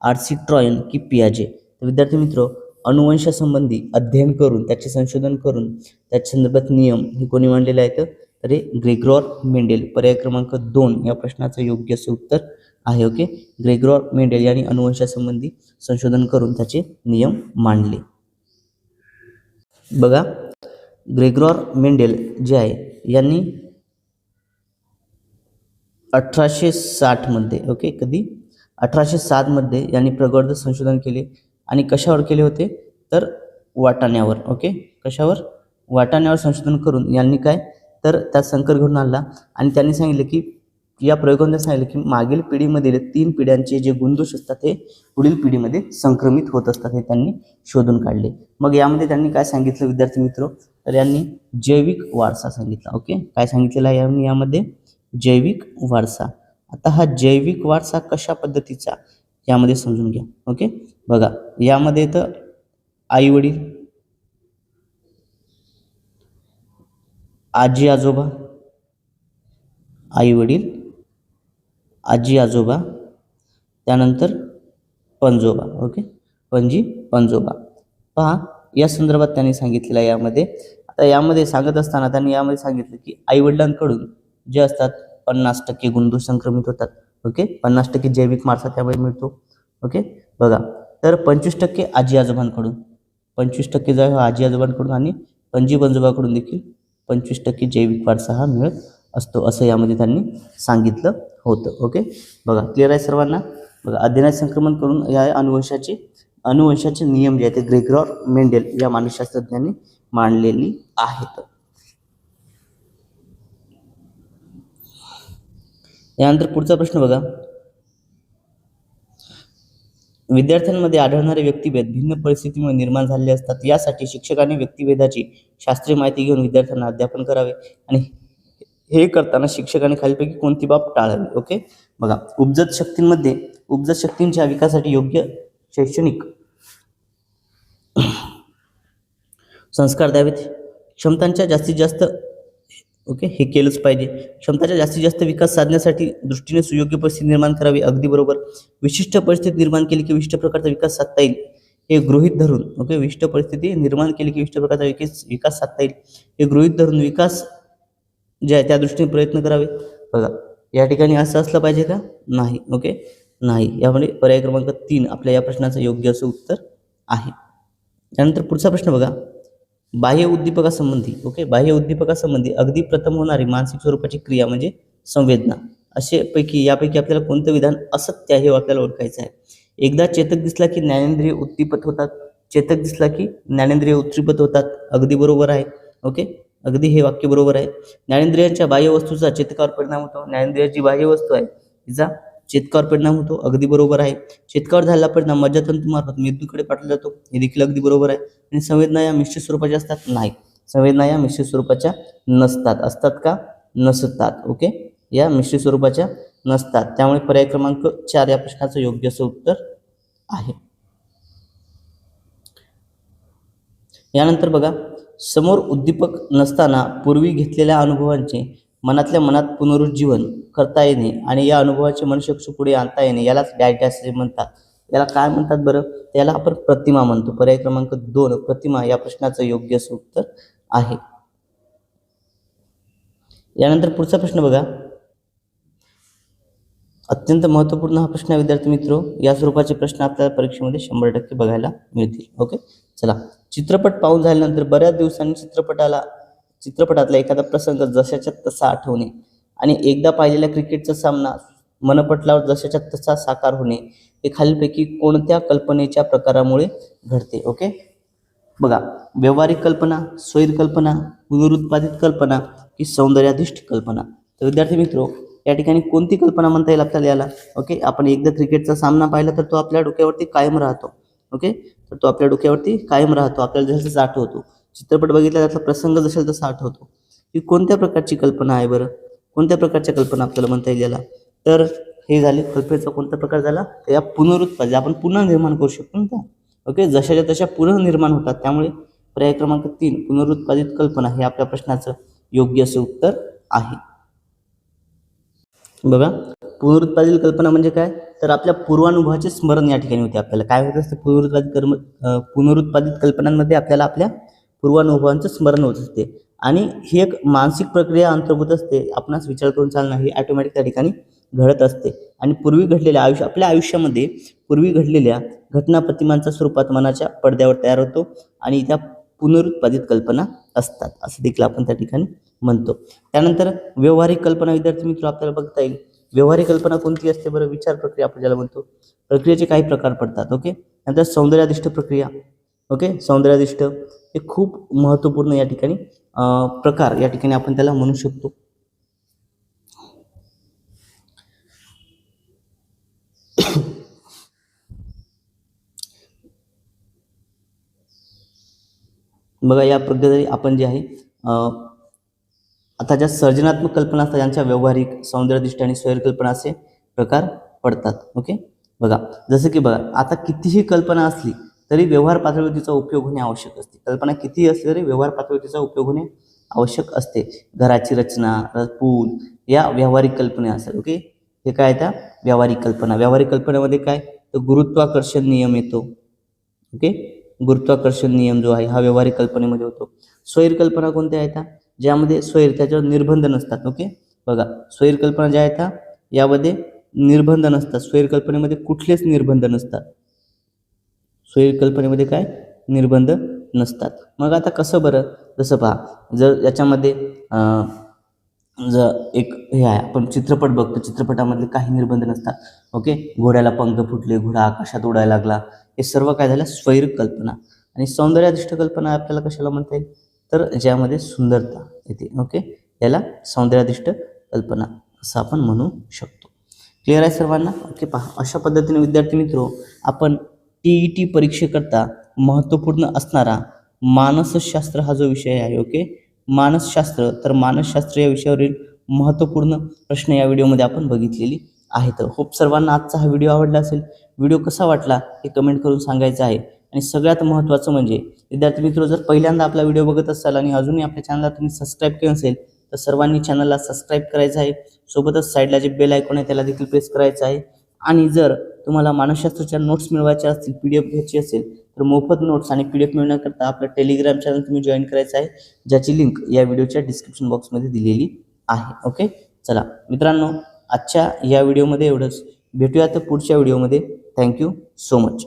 आरसी ट्रॉयन की पियाजे. तर विद्यार्थी मित्र, अनुवंशासंबंधी अध्ययन करून त्याचे संशोधन करून त्याच्या संदर्भात नियम हे कोणी मांडलेले आहेत तर हे ग्रेगोर मेंडेल. पर्याय क्रमांक 2 या प्रश्नाचं योग्य असं उत्तर आहे. ओके, ग्रेगोर मेंडेल यांनी अनुवंशासंबंधी संशोधन करून त्याचे नियम मांडले. बघा, ग्रेगोर मेंडेल जे आहे यांनी 1860 मध्ये, ओके, कधी 1807 मध्ये यांनी प्रगत संशोधन केले आणि कशावर केले होते तर वाटाण्यावर. ओके, कशावर? वाटाण्यावर संशोधन करून यांनी काय तर त्यात संकर घडून आणला आणि त्यांनी सांगितले की या प्रयोगाने सांगितले की मागील पिढीमधील 3 पिढ्यांचे जे गुणदोष असतात ते पुढील पिढीमध्ये संक्रमित होत असतात हे त्यांनी शोधून काढले. मग यामध्ये त्यांनी काय सांगितलं विद्यार्थी मित्र तर यांनी जैविक वारसा सांगितला. ओके, काय सांगितलेला आहे यांनी यामध्ये? जैविक वारसा. आता हा जैविक वारसा कशा पद्धतीचा यामध्ये समजून घ्या. ओके, बघा, यामध्ये तर आई वडील, आजी आजोबा, आई वडील, आजी आजोबा, त्यानंतर पणजोबा. ओके, पणजी पणजोबा. पहा, या संदर्भात त्यांनी सांगितलेलं आहे यामध्ये. आता यामध्ये सांगत असताना त्यांनी यामध्ये सांगितलं की आई वडिलांकडून जे असतात 50% गुणदोष संक्रमित होतात. ओके, 50% जैविक वारसा त्यामुळे मिळतो. ओके, बघा, तर 25% आजी आजोबांकडून, 25% जो आहे आजी आजोबांकडून आणि पणजी पणजोबाकडून देखील 25% जैविक वारसा हा मिळत असतो असं यामध्ये त्यांनी सांगितलं होतं. ओके, बघा, क्लिअर आहे सर्वांना? बघा, अध्ययनात संक्रमण करून या अनुवंशाचे नियम जे आहेत ते ग्रेगोर मेंडेल या मानसशास्त्रज्ञांनी मांडलेली आहेत. यानंतर पुढचा प्रश्न बघा, विद्यार्थ्यांमध्ये आढळणारे व्यक्तिभेद भिन्न परिस्थितीमुळे निर्माण झालेले असतात. यासाठी शिक्षकांनी व्यक्तिभेदाची शास्त्रीय माहिती घेऊन विद्यार्थ्यांना अध्यापन करावे आणि हे करताना शिक्षकांनी खालीलपैकी कोणती बाब टाळावी. ओके, बघा, उपजत शक्तींच्या विकासासाठी योग्य शैक्षणिक संस्कार द्यावेत. क्षमतांच्या जास्तीत जास्त, ओके, हे केलंच पाहिजे. क्षमतांचा जास्तीत जास्त विकास साधण्यासाठी दृष्टीने सुयोग्य परिस्थिती निर्माण करावी. अगदी बरोबर. विशिष्ट परिस्थिती निर्माण केली की विशिष्ट प्रकारचा विकास साधता येईल हे गृहीत धरून, ओके, विशिष्ट परिस्थिती निर्माण केली की विशिष्ट प्रकारचा विकास साधता येईल हे गृहीत धरून विकास जे आहे त्या दृष्टीने प्रयत्न करावे. बघा, या ठिकाणी असं असलं पाहिजे का? नाही. ओके, नाही. यामध्ये पर्याय क्रमांक 3 आपल्या या प्रश्नाचं योग्य असं उत्तर आहे. त्यानंतर पुढचा प्रश्न बघा, बाह्य उद्दीपकासंबंधी, ओके, बाह्य उद्दीपकासंबंधी अगदी प्रथम होणारी मानसिक स्वरूपाची क्रिया म्हणजे संवेदना. यापैकी आपल्याला कोणतं विधान असत्य आहे हे आपल्याला ओळखायचं आहे. एकदा चेतक दिसला की ज्ञानेंद्रिय उद्दीपित होतात. चेतक दिसला की ज्ञानेंद्रिय उद्दीपित होतात. अगदी बरोबर आहे. ओके, अगदी हे वाक्य बरोबर आहे. ज्ञानेंद्रियांच्या बाह्य वस्तूचा चेतकावर परिणाम होतो. ज्ञानेंद्रियाची बाह्य वस्तू आहे तिचा चेतकावर परिणाम होतो. अगदी बरोबर आहे. चेतकावर झालेला परिणाम मज्जातंतूमार्फत मेंदूकडे पाठवला जातो. हे देखील अगदी बरोबर आहे. आणि संवेदना या मिश्रित स्वरूपाच्या असतात? नाही, संवेदना या मिश्रित स्वरूपाच्या नसतात. असतात का? नसतात. ओके, या मिश्रित स्वरूपाच्या नसतात. त्यामुळे पर्याय क्रमांक 4 या प्रश्नाचं योग्य असं उत्तर आहे. यानंतर बघा, समोर उद्दीपक नसताना पूर्वी घेतलेल्या अनुभवांचे मनातल्या मनात पुनरुज्जीवन करता येणे आणि या अनुभवाचे मनशक्ती पुढे आणता येणे यालाच डॅश असे म्हणतात. याला काय म्हणतात बरं? त्याला आपण प्रतिमा म्हणतो. पर्याय क्रमांक 2 प्रतिमा या प्रश्नाचं योग्य असं उत्तर आहे. यानंतर पुढचा प्रश्न बघा, अत्यंत महत्त्वपूर्ण हा प्रश्न आहे विद्यार्थी मित्र. या स्वरूपाचे प्रश्न आपल्याला परीक्षेमध्ये 100% बघायला मिळतील. ओके, चला, चित्रपट पाहून झाल्यानंतर बऱ्याच दिवसांनी चित्रपटातला एखादा प्रसंग जशाच्या तसा आठवणे आणि एकदा पाहिलेल्या क्रिकेटचा सामना मनपटलावर जशाच्या तसा साकार होणे हे खालीलपैकी कोणत्या कल्पनेच्या प्रकारामुळे घडते? ओके, बघा, व्यावहारिक कल्पना, स्वैर कल्पना, पुनरुत्पादित कल्पना की सौंदर्याधिष्ठ कल्पना. तर विद्यार्थी मित्र, या ठिकाणी कोणती कल्पना म्हणता येईल आपल्याला याला? ओके, आपण एकदा क्रिकेटचा सामना पाहिला तर तो आपल्या डोक्यावरती कायम राहतो. ओके, तर तो आपल्या डोक्यावरती कायम राहतो, आपल्याला जसं आठवतो. चित्रपट बघितला त्यातला प्रसंग जसा तसा आठवतो. ही कोणत्या प्रकारची कल्पना आहे बरं? कोणत्या प्रकारच्या कल्पना आपल्याला म्हणता येईल याला? तर हे झाले कल्पनेचा कोणता प्रकार झाला? तर या पुनरुत्पादित, आपण पुन्हा निर्माण करू शकतो ना त्या. ओके, जशाच्या तशा पुनर्निर्माण होतात. त्यामुळे पर्याय क्रमांक 3 पुनरुत्पादित कल्पना हे आपल्या प्रश्नाचं योग्य असं उत्तर आहे. बघा, पुनरुत्पादित कल्पना म्हणजे काय? तर आपल्या पूर्वानुभवाचे स्मरण या ठिकाणी होते. आपल्याला काय होत असतं पुनरुत्पादित कल्पनांमध्ये? आपल्याला आपल्या पूर्वानुभवांचं स्मरण होत असते आणि ही एक मानसिक प्रक्रिया अंतर्भूत असते. आपणास विचार करून चालणं ही ऑटोमॅटिक त्या ठिकाणी घडत असते आणि पूर्वी घडलेल्या आपल्या आयुष्यामध्ये पूर्वी घडलेल्या घटना प्रतिमांच्या स्वरूपात मनाच्या पडद्यावर तयार होतो आणि त्या पुनरुत्पादित कल्पना असतात असं देखील आपण त्या ठिकाणी म्हणतो. त्यानंतर व्यवहारिक कल्पना विद्यार्थी मित्र आपल्याला बघता येईल. व्यवहारिक कल्पना कोणती असते बरं? विचार प्रक्रिया आपण ज्याला म्हणतो. प्रक्रियेचे काही प्रकार पडतात. ओके, नंतर सौंदर्याधिष्ठ प्रक्रिया. ओके, सौंदर्याधिष्ठ हे खूप महत्त्वपूर्ण या ठिकाणी प्रकार या ठिकाणी आपण त्याला म्हणू शकतो. बघा, या प्रकारे आपण जे आहे आता ज्या सर्जनात्मक कल्पना असतात यांच्या व्यवहारिक, सौंदर्यदृष्टी आणि स्वैरकल्पना असे प्रकार पडतात. ओके, बघा जसं की बघा, आता कितीही कल्पना असली तरी व्यवहार पातळीवर तिचा उपयोग होणे आवश्यक असते. कल्पना कितीही असली तरी व्यवहार पातळीवर तिचा उपयोग होणे आवश्यक असते. घराची रचना, पूल या व्यावहारिक कल्पना असतात. ओके, हे काय? त्या व्यावहारिक कल्पना. व्यावहारिक कल्पनेमध्ये काय? तर गुरुत्वाकर्षण नियम येतो. ओके, गुरुत्वाकर्षण नियम जो आहे हा व्यावहारिक कल्पनेमध्ये होतो. स्वैर कल्पना कोणत्या आहेत? ज्यामध्ये स्वैर, त्याच्यावर निर्बंध नसतात. ओके, बघा स्वैर कल्पना ज्या आहेत यामध्ये निर्बंध नसतात. स्वैर कल्पनेमध्ये कुठलेच निर्बंध नसतात. स्वैर कल्पनेमध्ये काय? निर्बंध नसतात. मग आता कसं बरं? जसं पहा, जर याच्यामध्ये जर एक हे आहे, आपण चित्रपट बघतो, चित्रपटामधले काही निर्बंध नसतात. ओके, घोड्याला पंख फुटले, घोडा आकाशात उडायला लागला, हे सर्व काय झालं? स्वैर कल्पना. आणि सौंदर्याधिष्ठ कल्पना आपल्याला कशाला म्हणता येईल? तर ज्यामध्ये सुंदरता येते. ओके, याला सौंदर्याधिष्ठ कल्पना असं आपण म्हणू शकतो. क्लिअर आहे सर्वांना? ओके, पहा अशा पद्धतीने विद्यार्थी मित्र आपण TET परीक्षेकरता महत्त्वपूर्ण असणारा मानसशास्त्र हा जो विषय आहे. ओके, मानसशास्त्र, तर मानसशास्त्र या विषयावरील महत्त्वपूर्ण प्रश्न या व्हिडिओमध्ये आपण बघितलेली आहेत. होप सर्वांना आजचा हा व्हिडिओ आवडला असेल. व्हिडिओ कसा वाटला हे कमेंट करून सांगायचं आहे. आणि सगळ्यात महत्त्वाचं म्हणजे विद्यार्थी मित्र, जर पहिल्यांदा आपला व्हिडिओ बघत असाल आणि अजूनही आपल्या चॅनलला तुम्ही सबस्क्राईब केलं असेल तर सर्वांनी चॅनलला सबस्क्राईब करायचं आहे. सोबतच साईडला जे बेल आयकॉन आहे त्याला देखील प्रेस करायचं आहे. आणि जर तुम्हाला मानसशास्त्राच्या नोट्स मिळवायच्या असतील, PDF घ्यायची असेल तर मोफत नोट्स आणि PDF मिळवण्याकरता आपलं टेलिग्राम चॅनल तुम्ही जॉईन करायचं आहे, ज्याची लिंक या व्हिडिओच्या डिस्क्रिप्शन बॉक्समध्ये दिलेली आहे. ओके, चला मित्रांनो, आजच्या या व्हिडिओमध्ये एवढंच. भेटूया तर पुढच्या व्हिडिओमध्ये. Thank you so much.